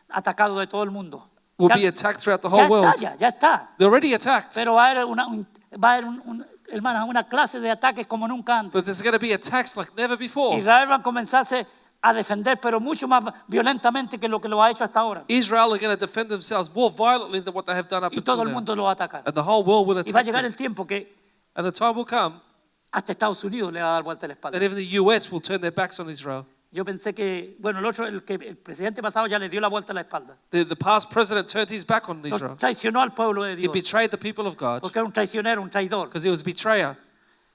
atacado de todo el mundo. will Ya- be attacked throughout the ya whole world. está, ya está. They're already attacked. Pero va a haber hermanas, una clase de ataques como nunca antes. But there's going to be attacks like never before. Israel va a comenzarse a defender, pero mucho más violentamente que lo ha hecho hasta ahora. Israel are going to defend themselves more violently than what they have done up Y todo until el now. mundo lo va a atacar. And the whole world will Y va a attack llegar them. el tiempo que And the time will come hasta Estados Unidos le va a dar vuelta la espalda. that even the US will turn their backs on Israel. Yo pensé que, bueno, el presidente pasado ya le dio la vuelta a la espalda. The past president turned his back on Lo Israel. traicionó al pueblo de He Dios. betrayed the people of God Porque era un traicionero, un traidor. because he was a betrayer, a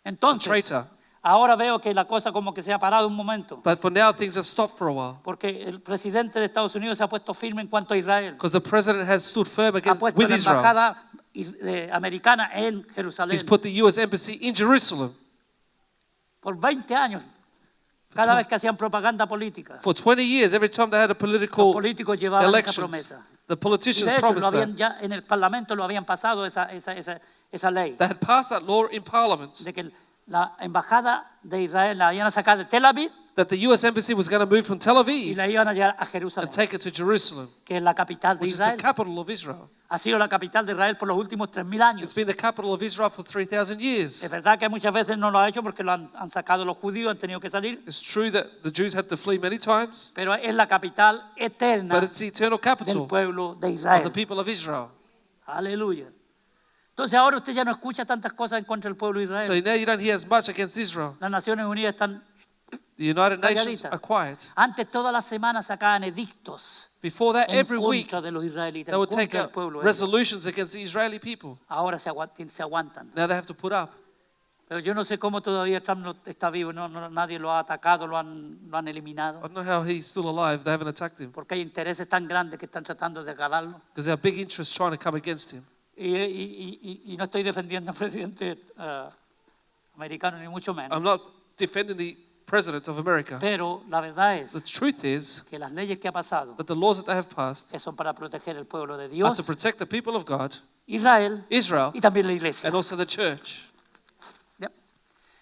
Entonces, traitor. ahora veo que la cosa como que se ha parado un momento. But for now, things have stopped for a while Porque el presidente de Estados Unidos se ha puesto firme en cuanto a Israel. because the president has stood firm Ha against puesto with la Israel. embajada americana en Jerusalén. He's put the US embassy in Jerusalem. Por 20 años, cada vez que hacían propaganda política, For 20 years, every time they had a los political políticos llevaban esa elections, promesa. the Y politicians de hecho, promised that. ya en el Parlamento lo habían pasado esa ley They had passed that law in Parliament de que la embajada de Israel la iban a sacar de Tel Aviv that the US embassy was going to move from Tel y Aviv la iban a llevar a Jerusalén, and take it to Jerusalem, que es la capital de which is the Israel. capital of Israel. Ha sido la capital de Israel por los últimos 3.000 años. It's been the capital of Israel for 3,000 years. Es verdad que muchas veces no lo ha hecho porque lo han sacado los judíos, han tenido que salir, It's true that the Jews had to flee many times, pero es la capital eterna but it's the eternal del capital pueblo de of the Israel. people of Israel. Aleluya. Entonces ahora usted ya no escucha tantas cosas en contra del pueblo de So Israel. now you don't hear as much against Israel. Las Naciones Unidas están The United Nations calladitas. are quiet. Antes todas las semanas sacaban edictos Before that, en every week, contra de los israelitas, they en would take contra del out pueblo. resolutions against the Israeli people. Ahora se aguantan. Now they have to put up. Pero yo no sé cómo todavía Trump no está vivo, nadie lo ha atacado, lo han I eliminado, don't know how he's still alive. They haven't attacked him. porque hay intereses tan grandes que están tratando de acabarlo. Because they have big interests trying to come against him. Y no estoy defendiendo al presidente americano, ni mucho menos. I'm not defending the president of America. Pero la verdad es The truth is que las leyes que ha pasado that the laws that they have passed que son para proteger el pueblo de are Dios, to protect the people of God, Israel Israel, y también la iglesia. and also the church. ¿Ya?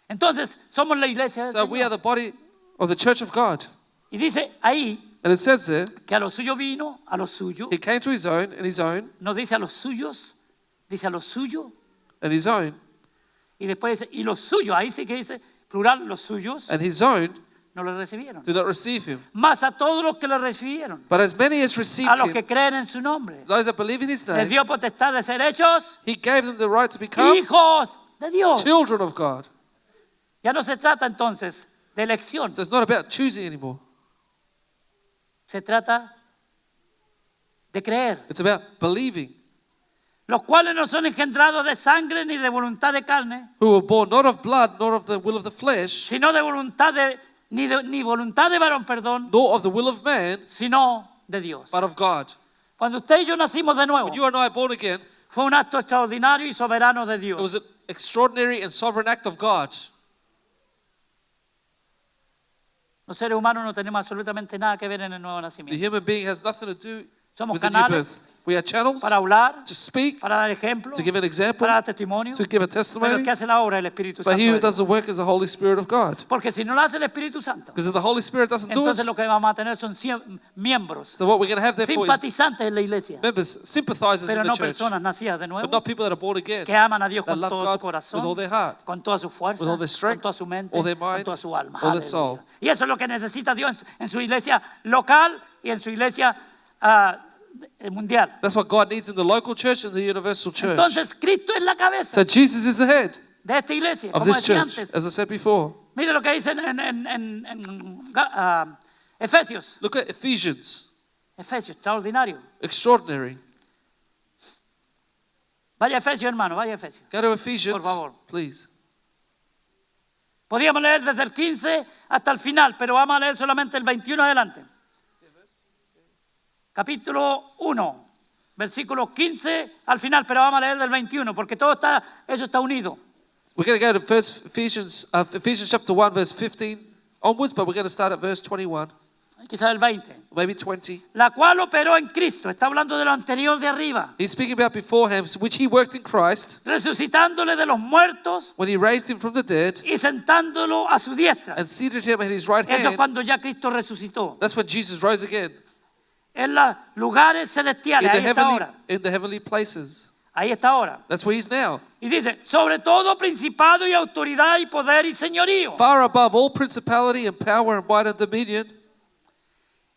Entonces, somos la iglesia del So we are Señor. the body of the church of God. Y dice ahí And it says there, que a los suyos vino, a los suyos, he came to his own, and his own, no dice a los suyos, dice a los suyos, and his own, y después dice, y los suyos, ahí sí que dice plural, los suyos, and his own no lo recibieron. did not receive him. Más a todos los que le recibieron, But as many as a received los que him, creen en su nombre, those that believe in his les name, dio potestad de ser hechos he gave them the right to become hijos de Dios. children of God. Ya no se trata entonces de elección, So it's not about choosing anymore. se trata de creer. It's about believing. Los cuales no son engendrados de sangre ni de voluntad de carne, Who were born not of blood, nor of the will of the flesh, sino de voluntad de ni voluntad de varón, perdón, nor of the will of man, sino de Dios. but of God. Cuando usted y yo nacimos de nuevo, When you and I are born again, fue un acto extraordinario y soberano de it Dios. was an extraordinary and sovereign act of God. Los seres humanos no tenemos absolutamente nada que ver en el nuevo The nacimiento. human being has nothing to do Somos with the new canales birth. We are channels para hablar, to speak, para dar ejemplo, to give an example, para dar testimonio, to give a pero el testimony. que hace la obra es el Espíritu But Santo. he who de does Dios. the work is the Holy Spirit of God. Porque si no lo hace el Espíritu Santo, Because if the Holy Spirit doesn't do entonces it, lo que vamos a tener son miembros, so what we're going to have therefore is simpatizantes en la iglesia, members, sympathizers pero in the no church, personas nacidas de but nuevo, not people that are born again, que aman a Dios that con love todo su God with corazón, all their heart, con toda su fuerza, with all their strength, con toda su mente, all their con mind, toda su alma. all their Aleluya. soul. Y eso es lo que necesita Dios en su iglesia local y en su iglesia mundial. That's what God needs in the local church and the universal church. Entonces Cristo es la cabeza So Jesus is the head de esta iglesia, of como this decía church, antes. as I said before. Mire lo que dice en Efesios. Look at Ephesians, Efesios, extraordinario. extraordinary. Vaya a Efesios, hermano, vaya a Efesios. Go to Ephesians, Por favor. please. Podríamos leer desde el 15 hasta el final, pero vamos a leer solamente el 21 adelante. Capítulo 1, versículo 15 al final, pero vamos a leer del 21, porque todo eso está unido. We're going to go to Ephesians chapter 1, verse 15 onwards, but we're going to start at verse 21, Quizás el 20. maybe 20. La cual operó en Cristo, está hablando de lo anterior de arriba, He's speaking about beforehand, which he worked in Christ resucitándole de los muertos when he raised him from the dead y sentándolo a su diestra. and seated him at his right Eso es hand. cuando ya Cristo resucitó. That's when Jesus rose again En los lugares celestiales, in the heavenly places. ahí está ahora. That's where he's now. Y dice, sobre todo principado y autoridad y poder y señorío. Far above all principality and power and might and dominion,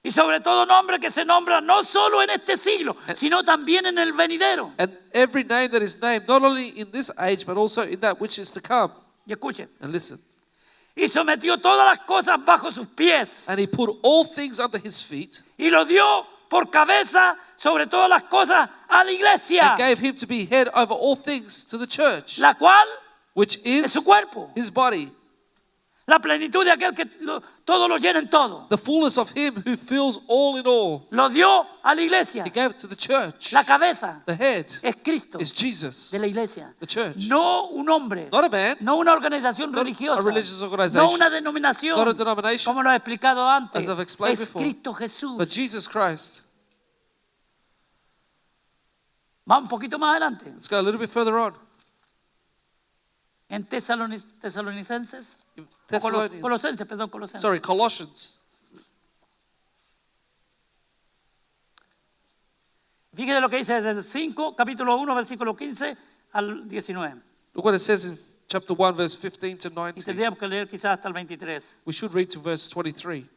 Y sobre todo nombre que se nombra no solo en este siglo, sino también en el venidero. and every name that is named, not only in this age, but also in that which is to come. Y escuche. And listen. Y sometió todas las cosas bajo sus pies. And he put all things under his feet Y lo dio por cabeza sobre todas las cosas a la iglesia, and gave him to be head over all things to the church, la cual which es is su cuerpo. his body, La plenitud de aquel que todo lo llena en todo. the fullness of him who fills all in all. Lo dio a la iglesia. He gave it to the church. La cabeza The head es Cristo is Jesus, de la iglesia. the church. No un hombre. Not a man, No una organización Not religiosa. a religious organization. No una denominación. not a denomination, Como lo he explicado antes. As I've explained Es before. Cristo Jesús. but Jesus Christ. Va un poquito más adelante. Let's go a little bit further on. En Tesalonicenses. Thessalonians. Colosenses, perdón, Colosenses. Sorry, Colossians. Fíjese lo que dice desde el 5, capítulo 1, versículo 15 al 19. Look what it says in chapter 1, verse 15 to Y 19. tendríamos que leer quizás hasta el 23. We should read to verse 23.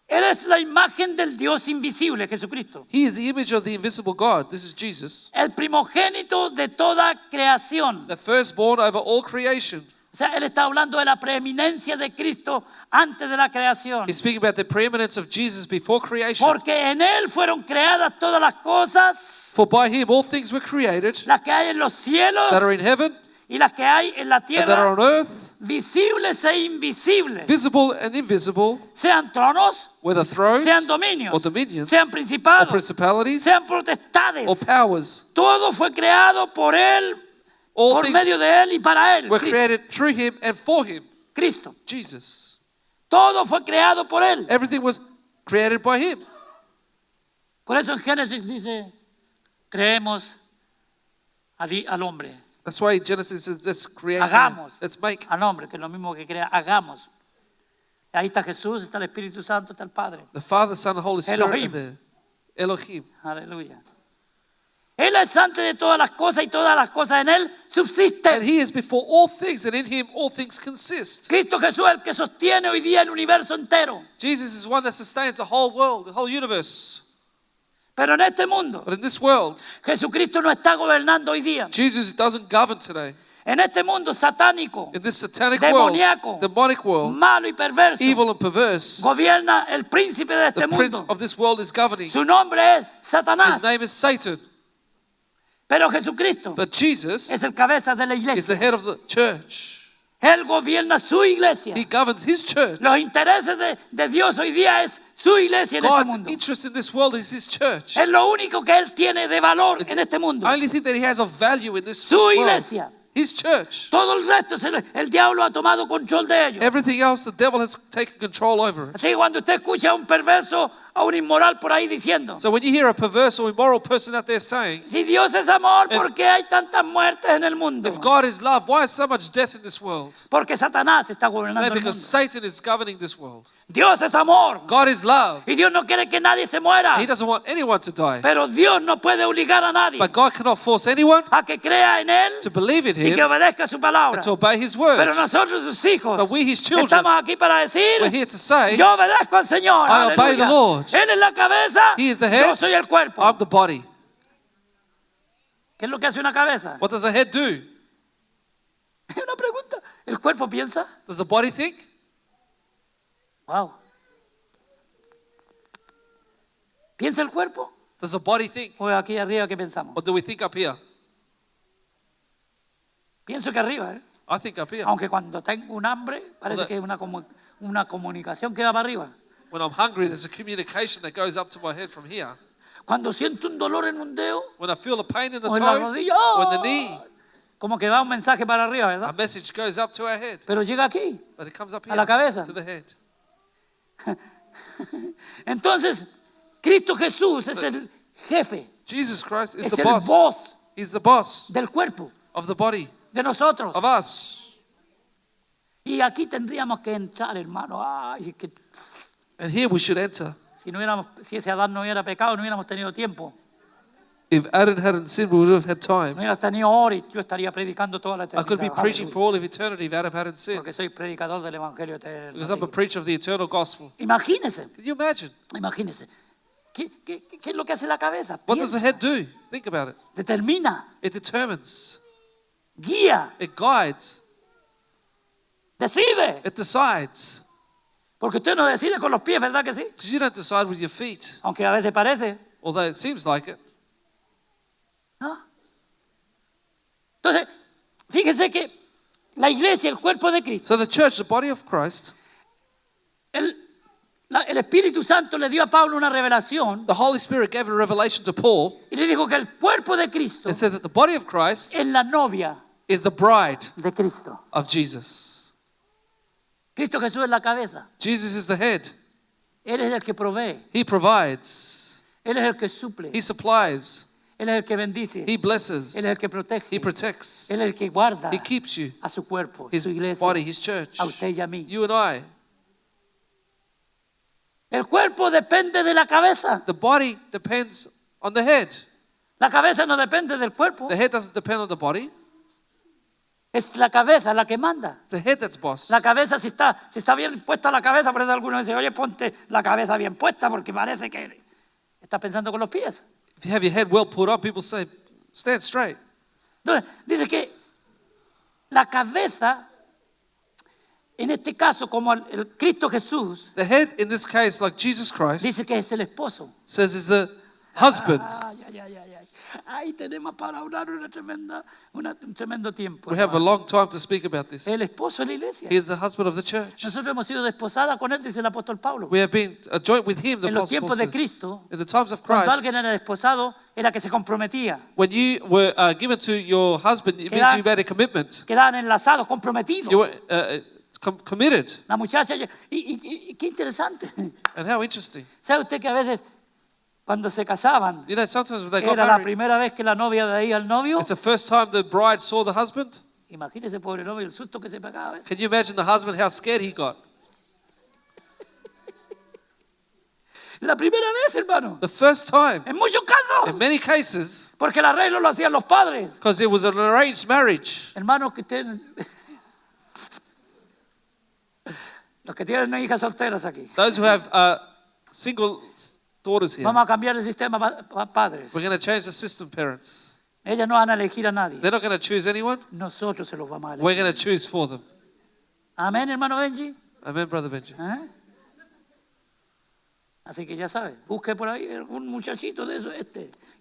Él es la imagen del Dios invisible, Jesucristo. He is the image of the invisible God. This is Jesus, El primogénito de toda creación. the firstborn over all creation. O sea, él está hablando de la preeminencia de Cristo antes de la creación. He's speaking about the preeminence of Jesus before creation. Porque en él fueron creadas todas las cosas, For by him all things were created las que hay en los cielos that are in heaven y las que hay en la and that are tierra, on earth, visibles e invisibles, visible and invisible, sean tronos, whether thrones sean dominios, or dominions sean or principados, principalities sean potestades. or powers. Todo fue creado por él, All por things medio de él y para él. were created through him and for him, Cristo. Jesus. Todo fue creado por él. Everything was created by him. Por eso en Génesis dice, creemos al hombre, That's why in Genesis says, let's create man. hagamos Let's make. al hombre, que es lo mismo que crea, hagamos. Ahí está Jesús, está el Espíritu Santo, está el Padre. The Father, Son, and Holy Spirit Elohim. are there. Elohim. Aleluya. Él es antes de todas las cosas y todas las cosas en él And subsisten. he is before all things, and in him all things consist. Cristo Jesús es el que sostiene hoy día el universo entero. Jesus is one that sustains the whole world, the whole universe. Pero en este mundo, But in this world, Jesucristo no está gobernando hoy día. Jesus doesn't govern today. En este mundo satánico, In this satanic demoníaco, world, demonic world, malo y perverso, evil and perverse, gobierna el príncipe de este the prince mundo. of this world is governing. Su nombre es Satanás. His name is Satan. Pero Jesucristo But Jesus es el cabeza de la is the iglesia. head of the church. Él gobierna su iglesia. He governs his church. Los intereses de Dios hoy día es su iglesia en este God's mundo. interest in this world is his church. Es lo único que Él tiene de valor en este mundo. The only thing that he has of value in this Su world, iglesia. his church. Todo el resto, el diablo ha tomado control de ellos. Everything else, the devil has taken control over it. Así que cuando usted escucha a un perverso, a un inmoral por ahí diciendo, So when you hear a perverse or immoral person out there saying, si Dios es amor, ¿por qué hay tantas muertes en el mundo? if God is love, why is so much death in this world? Porque Satanás está Say gobernando el because mundo. Satan is governing this world. Dios es amor. God is love. Y Dios no quiere que nadie se muera. He doesn't want anyone to die. Pero Dios no puede obligar a nadie But God cannot force anyone a que crea en Él to believe in y que him obedezca su palabra. and to obey his Pero word. nosotros, sus hijos, But we, his children, estamos aquí para decir, we're here to say, yo obedezco al Señor. I obey the Aleluya. Lord. Él es la cabeza, he is the yo head, soy el cuerpo. I'm the body. ¿Qué es lo que hace una cabeza? What does the head do? Es una pregunta. ¿El cuerpo piensa? Does the body think? Wow. ¿Piensa el cuerpo? Does the body think? O aquí arriba, ¿qué pensamos? Or do we think up here? Pienso que arriba, ¿eh? I think up here. Aunque cuando tengo un hambre, parece que es una comunicación que va para arriba. When I'm hungry, there's a communication that goes up to my head from here. Cuando siento un dolor en un dedo When I feel a pain in the o en la toe rodilla, or in the knee, como que va un mensaje para arriba, a ¿verdad? message goes up to our head. Pero llega aquí. But it comes up A la cabeza. here to the head. Entonces, Cristo Jesús es el jefe, Jesus Christ is es the el boss. voz He's the boss del cuerpo, of the body, de nosotros. of us. Y aquí tendríamos que entrar, hermano. Ay, es que And here we should enter. si ese Adán no hubiera pecado, no hubiéramos tenido tiempo. If Adam hadn't sinned, we would have had No time. hubiéramos tenido horas. Yo estaría predicando toda la I could be eternidad. preaching Aleluya. for all of eternity if Adam hadn't sinned. Porque soy predicador del Evangelio eterno. Because I'm a preacher of the eternal gospel. Imagínese, Can you imagine? imagínese. ¿Qué es lo que hace la cabeza? What does the Piensa, head do? Think about it. determina, It determines. guía, It guides. decide. It decides. Porque usted no decide con los pies, ¿verdad que sí? Because you don't decide with your feet, Aunque a veces parece, although it seems like it. ¿no? Entonces, fíjese que la iglesia, el cuerpo de Cristo, So the church, the body of Christ, el Espíritu Santo le dio a Pablo una revelación the Holy Spirit gave a revelation to Paul y le dijo que el cuerpo de Cristo and said that the body of Christ es la novia is the bride de Cristo. of Jesus. Cristo Jesús es la cabeza. Jesus is the head. Él es el que provee. He provides. Él es el que suple. He supplies. Él es el que bendice. He blesses. Él es el que protege. He protects. Él es el que guarda He keeps you. a su cuerpo, His su iglesia, body, his church. a usted y a mí. You and I. El cuerpo depende de la cabeza. The body depends on the head. La cabeza no depende del cuerpo. The head doesn't depend on the body. Es la cabeza la que manda. It's the head that's boss. La cabeza, si está bien puesta la cabeza, por eso algunos dicen, oye, ponte la cabeza bien puesta porque parece que estás pensando con los pies. If you have your head well put on, people say, stand straight. Entonces, dice que la cabeza, en este caso, como el Cristo Jesús, The head, in this case, like Jesus Christ, dice que es el esposo. says is the husband. Ay, ay, ay, ay, ay. Ahí tenemos para hablar un tremendo tiempo. We have a hermano. long time to speak about this. El esposo de la iglesia. He is the husband of the church. Nosotros hemos sido desposadas con él, dice el apóstol Pablo. We have been joint with him, the En los apostle tiempos Paul de says. Cristo, In the times of cuando Christ, alguien era desposado, era que se comprometía. when you were given to your husband, it means Queda- you made a commitment. Quedaban enlazados, comprometidos. You were committed. La muchacha, y qué interesante. And how interesting. ¿Sabe usted que a veces cuando se casaban, You know, sometimes when they got era la married, primera vez que la novia veía al novio? it's the first time the bride saw the husband. Imagínese, pobre novio, el susto que se pegaba a veces. Can you imagine the husband, how scared he got? La primera vez, hermano. The first time. En muchos casos. In many cases, Porque el arreglo lo hacían los padres. because it was an arranged marriage. Hermanos que tienen... Los que tienen hijas solteras aquí. Those who have single daughters here, Vamos a cambiar el sistema, padres. we're going to change the system, parents. Ellas no van a elegir a nadie. They're not going to choose anyone. Nosotros se los vamos a We're elegir. going to choose for them. Amén, hermano Benji. Amen, Brother Benji. ¿Eh? Así que ya sabes, busque por ahí un muchachito de eso,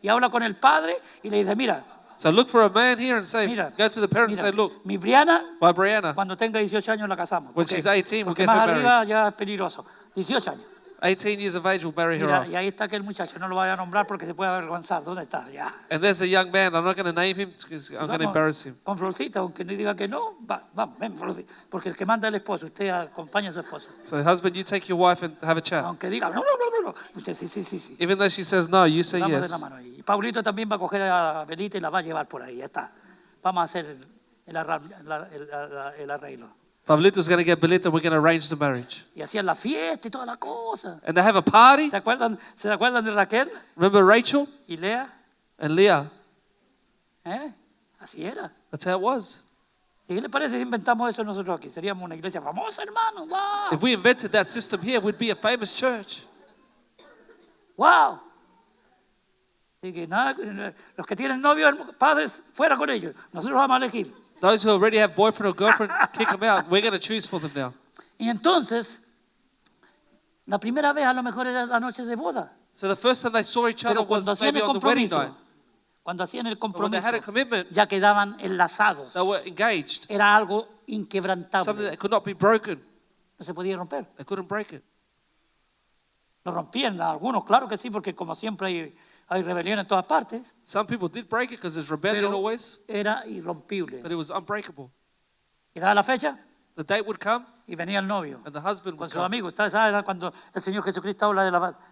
y habla con el padre y le dice, mira, So look for a man here and say, mira, go to the parents and mira, say, look, mi Briana, by Brianna, cuando tenga 18 años la casamos. When Porque- she's 18, we'll porque get más her arriba ya es peligroso. 18 años. 18 years of age, will marry her Mira, off. y ahí está aquel muchacho, no lo vaya a nombrar porque se puede avergonzar. ¿Dónde está? Ya. And there's a young man, I'm not going to name him because I'm going to embarrass him. Con Florcita, aunque no diga que no, vamos, ven, Florcita. Porque el que manda es el esposo, usted acompaña a su esposo. So husband, you take your wife and have a chat. Aunque diga, no, no, no, no, usted sí, sí, sí, sí. Even though she says no, you say Vamos de yes. la mano ahí. Y Paulito también va a coger a Belita y la va a llevar por ahí, ya está. Vamos a hacer el arreglo. Pablito's going to get Belita and we're going to arrange the marriage. Y hacían la fiesta y toda la cosa. And they have a party. ¿Se acuerdan de Raquel Remember Rachel y Lea? and Leah? Así era. That's how it was. ¿Y qué le parece si inventamos eso nosotros aquí? Seríamos una iglesia famosa, hermano. ¡Wow! If we invented that system here, we'd be a famous church. ¡Wow! Así que nada, los que tienen novios, padres, fuera con ellos. Nosotros vamos a elegir. Those who already have boyfriend or girlfriend, kick them out. We're going to choose for them now. Y entonces, la primera vez a lo mejor era la noche de boda. So the first time they saw each other Pero was cuando hacían maybe el on the wedding compromiso, night. cuando hacían el But when they compromiso, had a commitment, ya quedaban enlazados. they were engaged. Era algo Something inquebrantable. that could not be broken. No se podía romper. They couldn't break it. Lo rompían algunos, claro que sí, porque como siempre hay rebelión en todas partes, Some people did break it because there's rebellion pero always, era irrompible. but it was unbreakable. Llegaba la fecha The date would come y venía el novio and the husband con would sus come. amigos. ¿Sabes cuando el Señor Jesucristo habla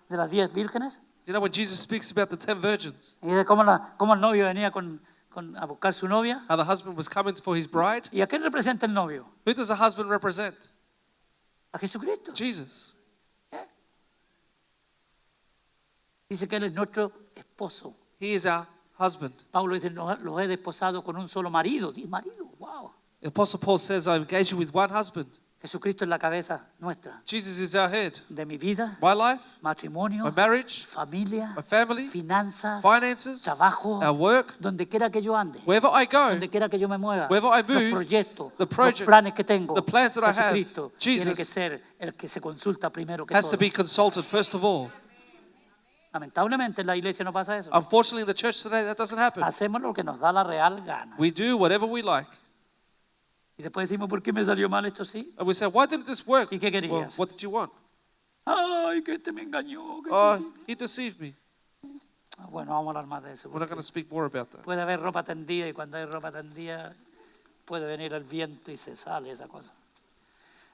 de las 10 vírgenes? You know when Jesus speaks about the 10 virgins, Y de cómo el novio venía a buscar su novia. how the husband was coming for his bride. ¿Y a quién representa el novio? Who does the husband represent? A Jesucristo. Jesus. Dice que Él es nuestro esposo. He is our husband. Pablo dice, los he desposado con un solo marido. 10 maridos, wow. The Apostle Paul says, I engage you with one husband. Jesucristo es la cabeza nuestra. Jesus is our head. De mi vida, My life, matrimonio, my marriage, familia, my family, finanzas, finances, trabajo, our work, donde quiera que yo ande, wherever I go, donde quiera que yo me mueva, Wherever I move, los proyectos, the projects, los planes que tengo, the plans that I have, Jesucristo Jesus tiene que ser el que se consulta primero que has todo. to be consulted first of all. Lamentablemente en la iglesia no pasa eso. Unfortunately, in the church today, that doesn't happen. Hacemos lo que nos da la real gana. We do whatever we like. Y después decimos, ¿por qué me salió mal esto sí? And we say, why didn't this work? ¿Y qué querías? Well, what did you want? Ay, que me engañó. Oh, he deceived me. Bueno, vamos a hablar más de eso. We're not going to speak more about that. Puede haber ropa tendida y cuando hay ropa tendida puede venir el viento y se sale esa cosa.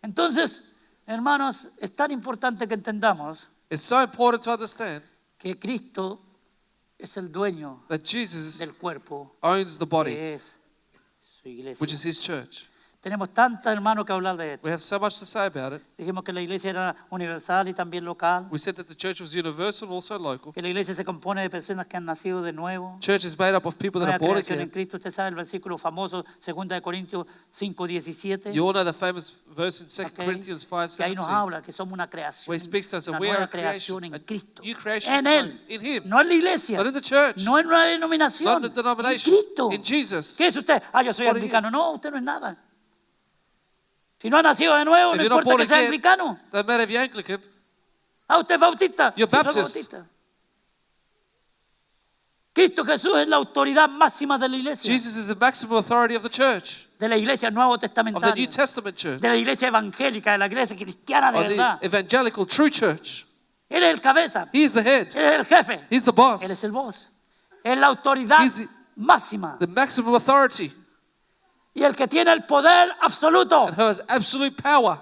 Entonces, hermanos, es tan importante que entendamos It's so important to understand que Cristo es el dueño that Jesus del cuerpo owns the body, que es su iglesia. which is his church. Tenemos tantos hermanos que hablar de esto. We have so much to say about it. Dijimos que la iglesia era universal y también local. We said that the church was universal and also local. Que la iglesia se compone de personas que han nacido de nuevo. Church is made up of people that Nueva are born creación en again. Cristo. Usted sabe el versículo famoso, 2 de Corintios 5:17. You all know the famous verse in 2 Okay, Corinthians que ahí nos 5:17. habla que somos una creación, Where he speaks to us una that we are nueva a creation, creación en a Cristo, new creation en in Él, Christ, in Him. no en la iglesia, Not in the church, no en una denominación, not in the en denomination, Cristo. in Jesus. ¿Qué es usted? Yo soy What are you? anglicano. No, usted no es nada. Si no ha nacido de nuevo, If no you're not importa born que sea again, anglicano. doesn't matter if you're Anglican. Usted es bautista. You're Sí, soy Baptist. bautista. Cristo Jesús es la autoridad máxima de la iglesia, Jesus is the maximum authority of the church, de la iglesia nuevo of the New testamentaria, Testament church, de la iglesia evangélica, de la iglesia cristiana de of the verdad. evangelical true church. Él es el cabeza, He is the head. Él es el jefe, He's the Él boss, es el voz. Es la autoridad He's the- máxima the maximum authority, y el que tiene el poder absoluto. and who has absolute power.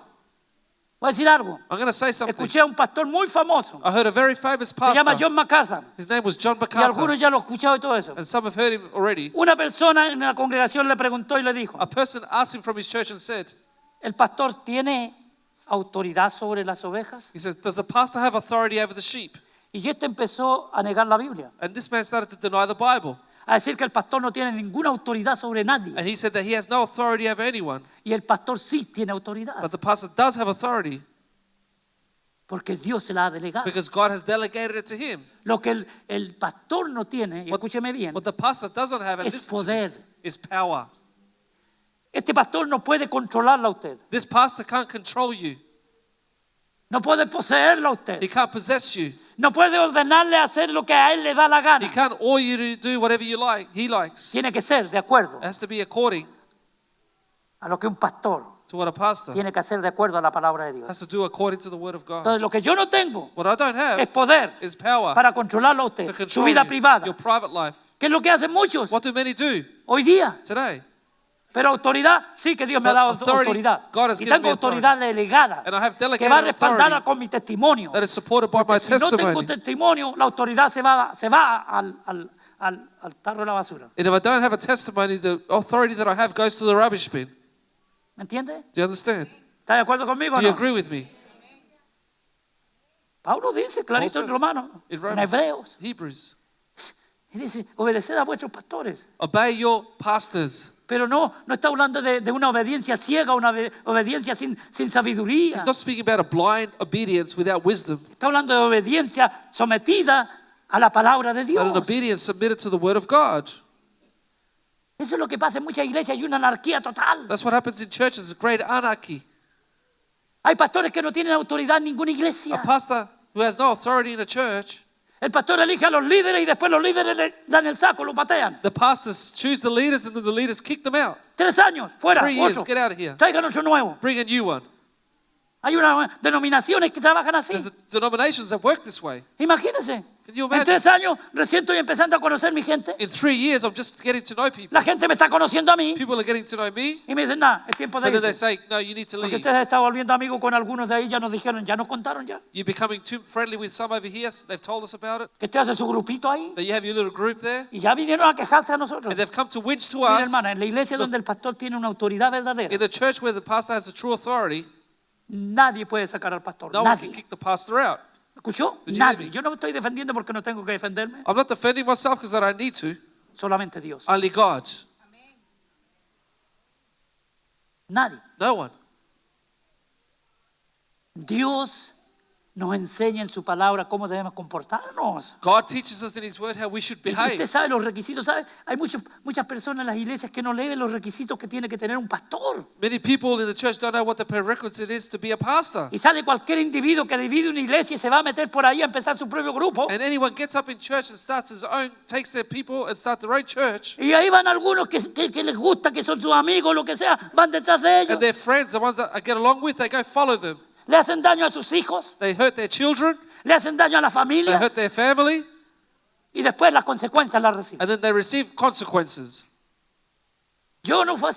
Voy a decir algo. I'm going to say something. Escuché a un pastor muy famoso. I heard a very famous Se llama pastor. John MacArthur. His name was John Y MacArthur, algunos ya lo han escuchado y todo eso. and some have heard him already. Una persona en la congregación le preguntó y le dijo, A person asked him from his church and said, ¿el pastor tiene autoridad sobre las ovejas? he says, does the pastor have authority over the sheep? Y este empezó a negar la Biblia, And this man started to deny the Bible. a decir que el pastor no tiene ninguna autoridad sobre nadie. And he said that he has no authority over anyone, Y el pastor sí tiene autoridad, but the pastor does have authority porque Dios se la ha delegado. because God has delegated it to him. Lo que el pastor no tiene, y escúcheme bien, What the pastor doesn't have, and es listen to me, poder. is power. Este pastor no puede controlarla a usted, This pastor can't control you. no puede poseerla a usted, He can't possess you. no puede ordenarle hacer lo que a él le da la He gana. can't order you to do whatever you like. He likes. Tiene que ser de acuerdo It has to be according a lo que un pastor to what a pastor tiene que hacer de acuerdo a la palabra de Dios. has to do according to the word of God. Entonces, lo que yo no tengo What I don't es have poder is power para controlarlo a to usted, su control vida you, privada, your private life. que es lo que hacen muchos What do many do hoy día. today? Pero autoridad, sí que Dios me ha But dado authority, autoridad. God has Y given tengo me autoridad delegada And I have que delegated va respaldada authority con mi testimonio. that is supported by my Si no tengo testimony. testimonio, la autoridad se va al tarro de la basura. And if I don't have a testimony, the authority that I have goes to the rubbish bin. ¿Me entiende? Do you understand? ¿Está de acuerdo conmigo o Do you no? agree with me? Pablo dice clarito en Paul says Romanos, in en Romans, Hebreos, Hebrews, y dice, obedeced a vuestros pastores. obey your pastors. Pero no está hablando de una obediencia ciega, una obediencia sin sabiduría. He's not speaking about a blind obedience without wisdom, Está hablando de obediencia sometida a la palabra de but an Dios. obedience submitted to the word of God. Eso es lo que pasa en muchas iglesias, hay una anarquía total. That's what happens in churches, a great anarchy. Hay pastores que no tienen autoridad en ninguna A iglesia. pastor who has no authority in a church, El pastor elige a los líderes y después los líderes le dan el saco, lo patean. the pastors choose the leaders and then the leaders kick them out. 3 años, fuera, 3 years, otro. get out of here. Traigan otro nuevo. Bring a new one. Hay unas denominaciones que trabajan así. There's denominations that work this way. Imagínense. Can you En imagine? 3 años recién estoy empezando a conocer mi gente. In 3 years, I'm just getting to know people. La gente me está conociendo a mí People are getting to know me, y me dicen, nada, es tiempo de but then they irse. say, no, you need to Porque leave. ustedes están volviendo amigos con algunos de ahí, ya nos dijeron, ya nos contaron ya. You're becoming too friendly with some over here. They've told us about it. Que usted hace su grupito ahí That you have your little group there. y ya vinieron a quejarse a nosotros. And they've come to whinge to Mira, us. hermana, en la iglesia donde el pastor tiene una autoridad verdadera, In the church where the pastor has a true authority, nadie puede sacar al pastor. no one can Nadie. kick the pastor out. ¿Escuchó? Did you hear Nadie. me? Yo no me estoy defendiendo porque no tengo que defenderme. I'm not defending myself because I don't need to. Solamente Dios. Only God. Nadie. No one. Dios nos enseña en su palabra cómo debemos comportarnos. God teaches us in His Word how we should Y usted behave. sabe los requisitos, ¿sabe? Hay muchas personas en las iglesias que no leen los requisitos que tiene que tener un pastor. Many people in the church don't know what the prerequisite is to be a pastor. Y sale cualquier individuo que divide una iglesia y se va a meter por ahí a empezar su propio grupo. And anyone gets up in church and starts his own, takes their people and start their own church. Y ahí van algunos que les gusta, que son sus amigos, lo que sea, van detrás de ellos. And their friends, the ones that I get along with, they go follow them. Le hacen daño a sus hijos, They hurt their children. le hacen daño a las They familias hurt their family. y después las consecuencias las reciben. And then they receive consequences. Yo no fui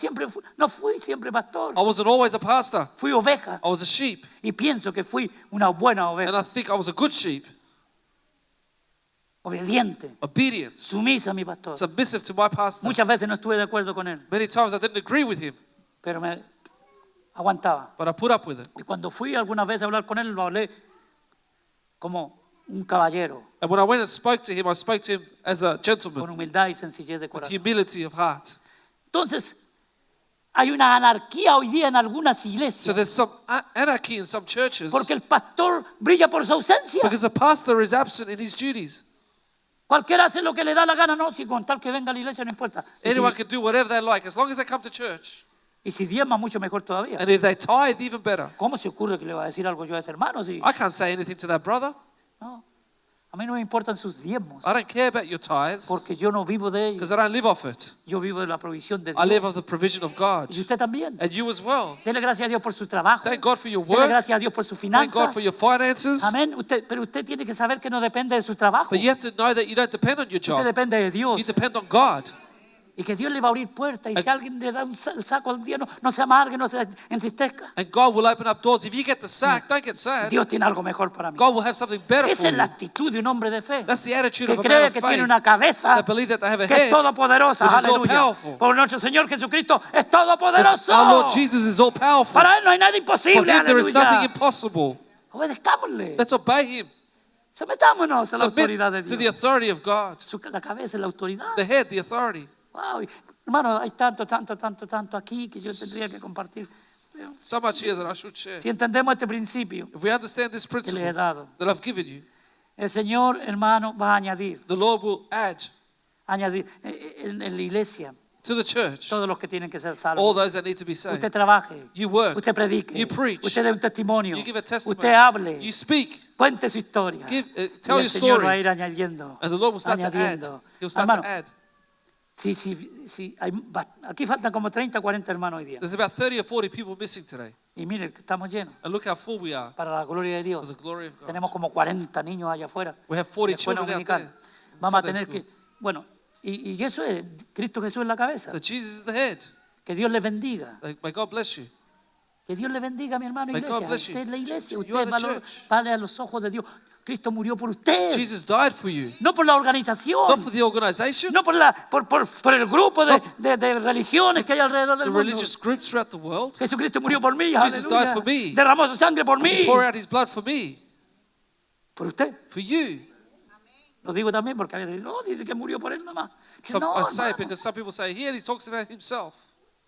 siempre pastor, I wasn't always a pastor. fui oveja I was a sheep. y pienso que fui una buena And I oveja, think I was a good sheep. obediente, Obedient. sumisa a mi pastor. Submissive to my pastor. Muchas veces no estuve de acuerdo con él, Many times I didn't agree with him. pero me aguantaba. but I put up with it. Y cuando fui alguna vez a hablar con él, lo hablé como un caballero, And when I went and spoke to him, I spoke to him as a con gentleman, humildad y sencillez de with corazón. humility of heart. Entonces, hay una anarquía hoy día en algunas So iglesias there's some anarchy in some churches porque el pastor brilla por su ausencia. because the pastor is absent in his duties. Cualquiera hace lo que le da la gana, no, si con tal que venga a la iglesia no importa. Anyone can do whatever they like as long as they come to church. Y si diezma, mucho mejor todavía. And if they tithe, even better. ¿Cómo se ocurre que le va a decir algo yo a ese hermano? Si, I can't say anything to that brother. no, a mí no me importan sus diezmos, I don't care about your tithes porque yo no vivo de ellos. because I don't live off it. Yo vivo de la provisión de I live Dios. off the provision of God. Y usted también. And you as well. Dele gracias a Dios por su trabajo. Thank God for your Dele work. gracias a Dios por sus Thank God finanzas. for your finances. Amén. Pero usted tiene que saber que no depende de su trabajo. But you have to know that you don't depend on your Usted job. depende de Dios. You depend on God. Y que Dios le va a abrir puertas. Y si alguien le da el saco al día, no se amargue, no se entristezca. And God will open up doors. If you get the sack, don't get sad. Dios tiene algo mejor para mí. God will have something better for Esa es la you. actitud de un hombre de fe. That's the attitude Que of a man cree of que tiene faith. una cabeza That believe that they have a que es head. todopoderosa. which is all Aleluya. powerful. Por nuestro Señor Jesucristo es Yes, todopoderoso. our Lord Jesus is all powerful. Para Él no hay nada For imposible. him there is nothing Aleluya. impossible. Obedezcámosle. Let's obey him. Sometámonos a la autoridad de Submit to the Dios. authority of God. La cabeza es la autoridad. The head, the authority. Wow. Hermano, hay tanto aquí que yo tendría que compartir. So much here that I should share. Si entendemos este principio If we understand this que les he principle dado, that I've given you, el Señor, hermano, va a añadir the Lord will add en la iglesia to the church todos los que tienen que ser all salvos. those that need to be saved. Usted trabaje, You work, usted predique, you preach, usted dé un testimonio, you give a testimony, usted hable, you speak, cuente su historia. tell Y your el Señor va a story, ir añadiendo, and the Lord will start to add. añadiendo. He'll start Hermano, to add. aquí faltan como 30 o 40 hermanos hoy día. There's about 30 or 40 people missing today. Y mire, que estamos llenos And look how full we are para la gloria de for Dios. the glory of God. Tenemos como 40 niños allá afuera. We have 40 Escuela children out dominical. there. in Vamos a Sunday tener school. que, bueno, y eso es, Cristo Jesús en la cabeza. So Jesus is the head. Que Dios le bendiga. May God bless you. Que Dios le bendiga, mi hermano, May God iglesia. bless you. Usted es la iglesia, You usted are the vale church. a los ojos de Dios. Cristo murió por usted, Jesus died for you. no por la Not organización, for the organization, no por el grupo de religiones que hay alrededor the del mundo. religious groups throughout the world. Jesucristo murió por mí, Jesus aleluya. died for me. Derramó su sangre por mí, Pour out his blood for me, por usted. for you. Lo digo también porque a veces no, dice que murió por él nada más. No, I say it hermano, because some people say here he talks about himself.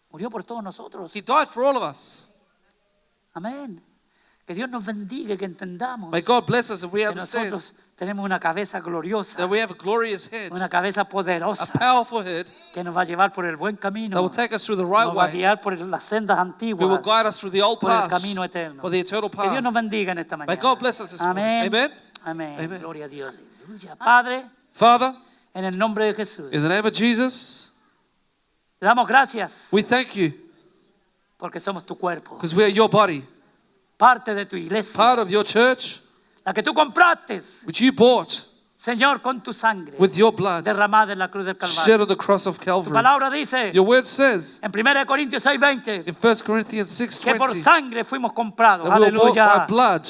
murió por todos nosotros. He died for all of us. Amén. Que Dios nos bendiga y que entendamos May God bless us and we que understand nosotros tenemos una cabeza gloriosa, that we have a glorious head, una cabeza a poderosa powerful head que nos va a llevar por el buen that camino, will take us through the right nos va a way. guiar por las sendas We will antiguas, guide us through the old por el paths, camino eterno. for the eternal Que Dios path. nos bendiga en esta May mañana. God bless us this morning. Amén. Amen. Amén. Amen. Gloria a Dios. Aleluya. Padre, Father, en el nombre de Jesús, in the name of Jesus, te damos gracias we thank you porque somos tu cuerpo, because we are your body, parte de tu iglesia, part of your church, la que tú compraste, which you bought Señor, con tu sangre with your blood derramada en la cruz del shed Calvario. on the cross of Tu Calvary. palabra dice Your word says en 1 Corintios 6:20 in 1 Corinthians que por 6:20 sangre fuimos comprados. that we were bought by Aleluya. blood.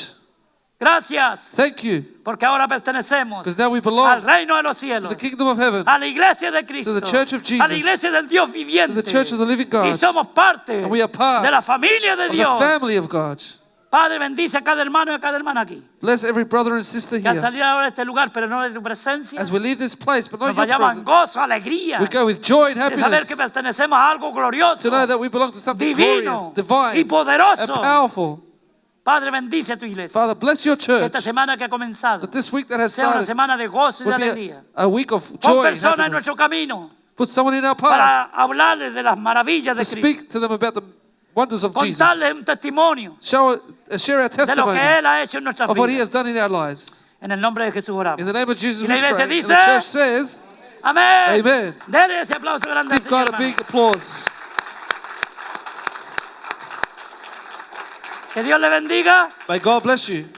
Gracias, Thank you, porque ahora pertenecemos because now we al belong reino de los to cielos, the kingdom of heaven, a la iglesia de Cristo, to the church of a Jesus, la iglesia del Dios to viviente. the church of the living Y God, somos parte and we are part de la familia de of the Dios. family of God. Padre, bendice a cada hermano y a cada hermana aquí. Bless every brother and sister Que al here. salir ahora de este lugar, pero no de tu presencia, As we leave this place, but nos not your vayamos en presence, gozo, alegría, we go with joy and de saber happiness que pertenecemos a algo glorioso, to know that we belong to something divino glorious, divine, y and poderoso. powerful. Padre, bendice a tu iglesia. Father, bless your Que church. esta semana que ha comenzado That this week that has sea una started semana de gozo y de will be alegría. a week of Pon joy and personas en happiness. nuestro camino Put someone in our path para hablarles de las maravillas to de Cristo. speak to them about the wonders of Jesus. Contarles un testimonio Share our de lo testimony que Él ha hecho en nuestras of what He vidas. has done in our lives. En el nombre de Jesús oramos. In the name of Jesus, Y we la iglesia pray. And dice, the church says, Amén. Amen. Dele ese aplauso grande al give Señor, God a hermano. big applause. Que Dios le bendiga. May God bless you.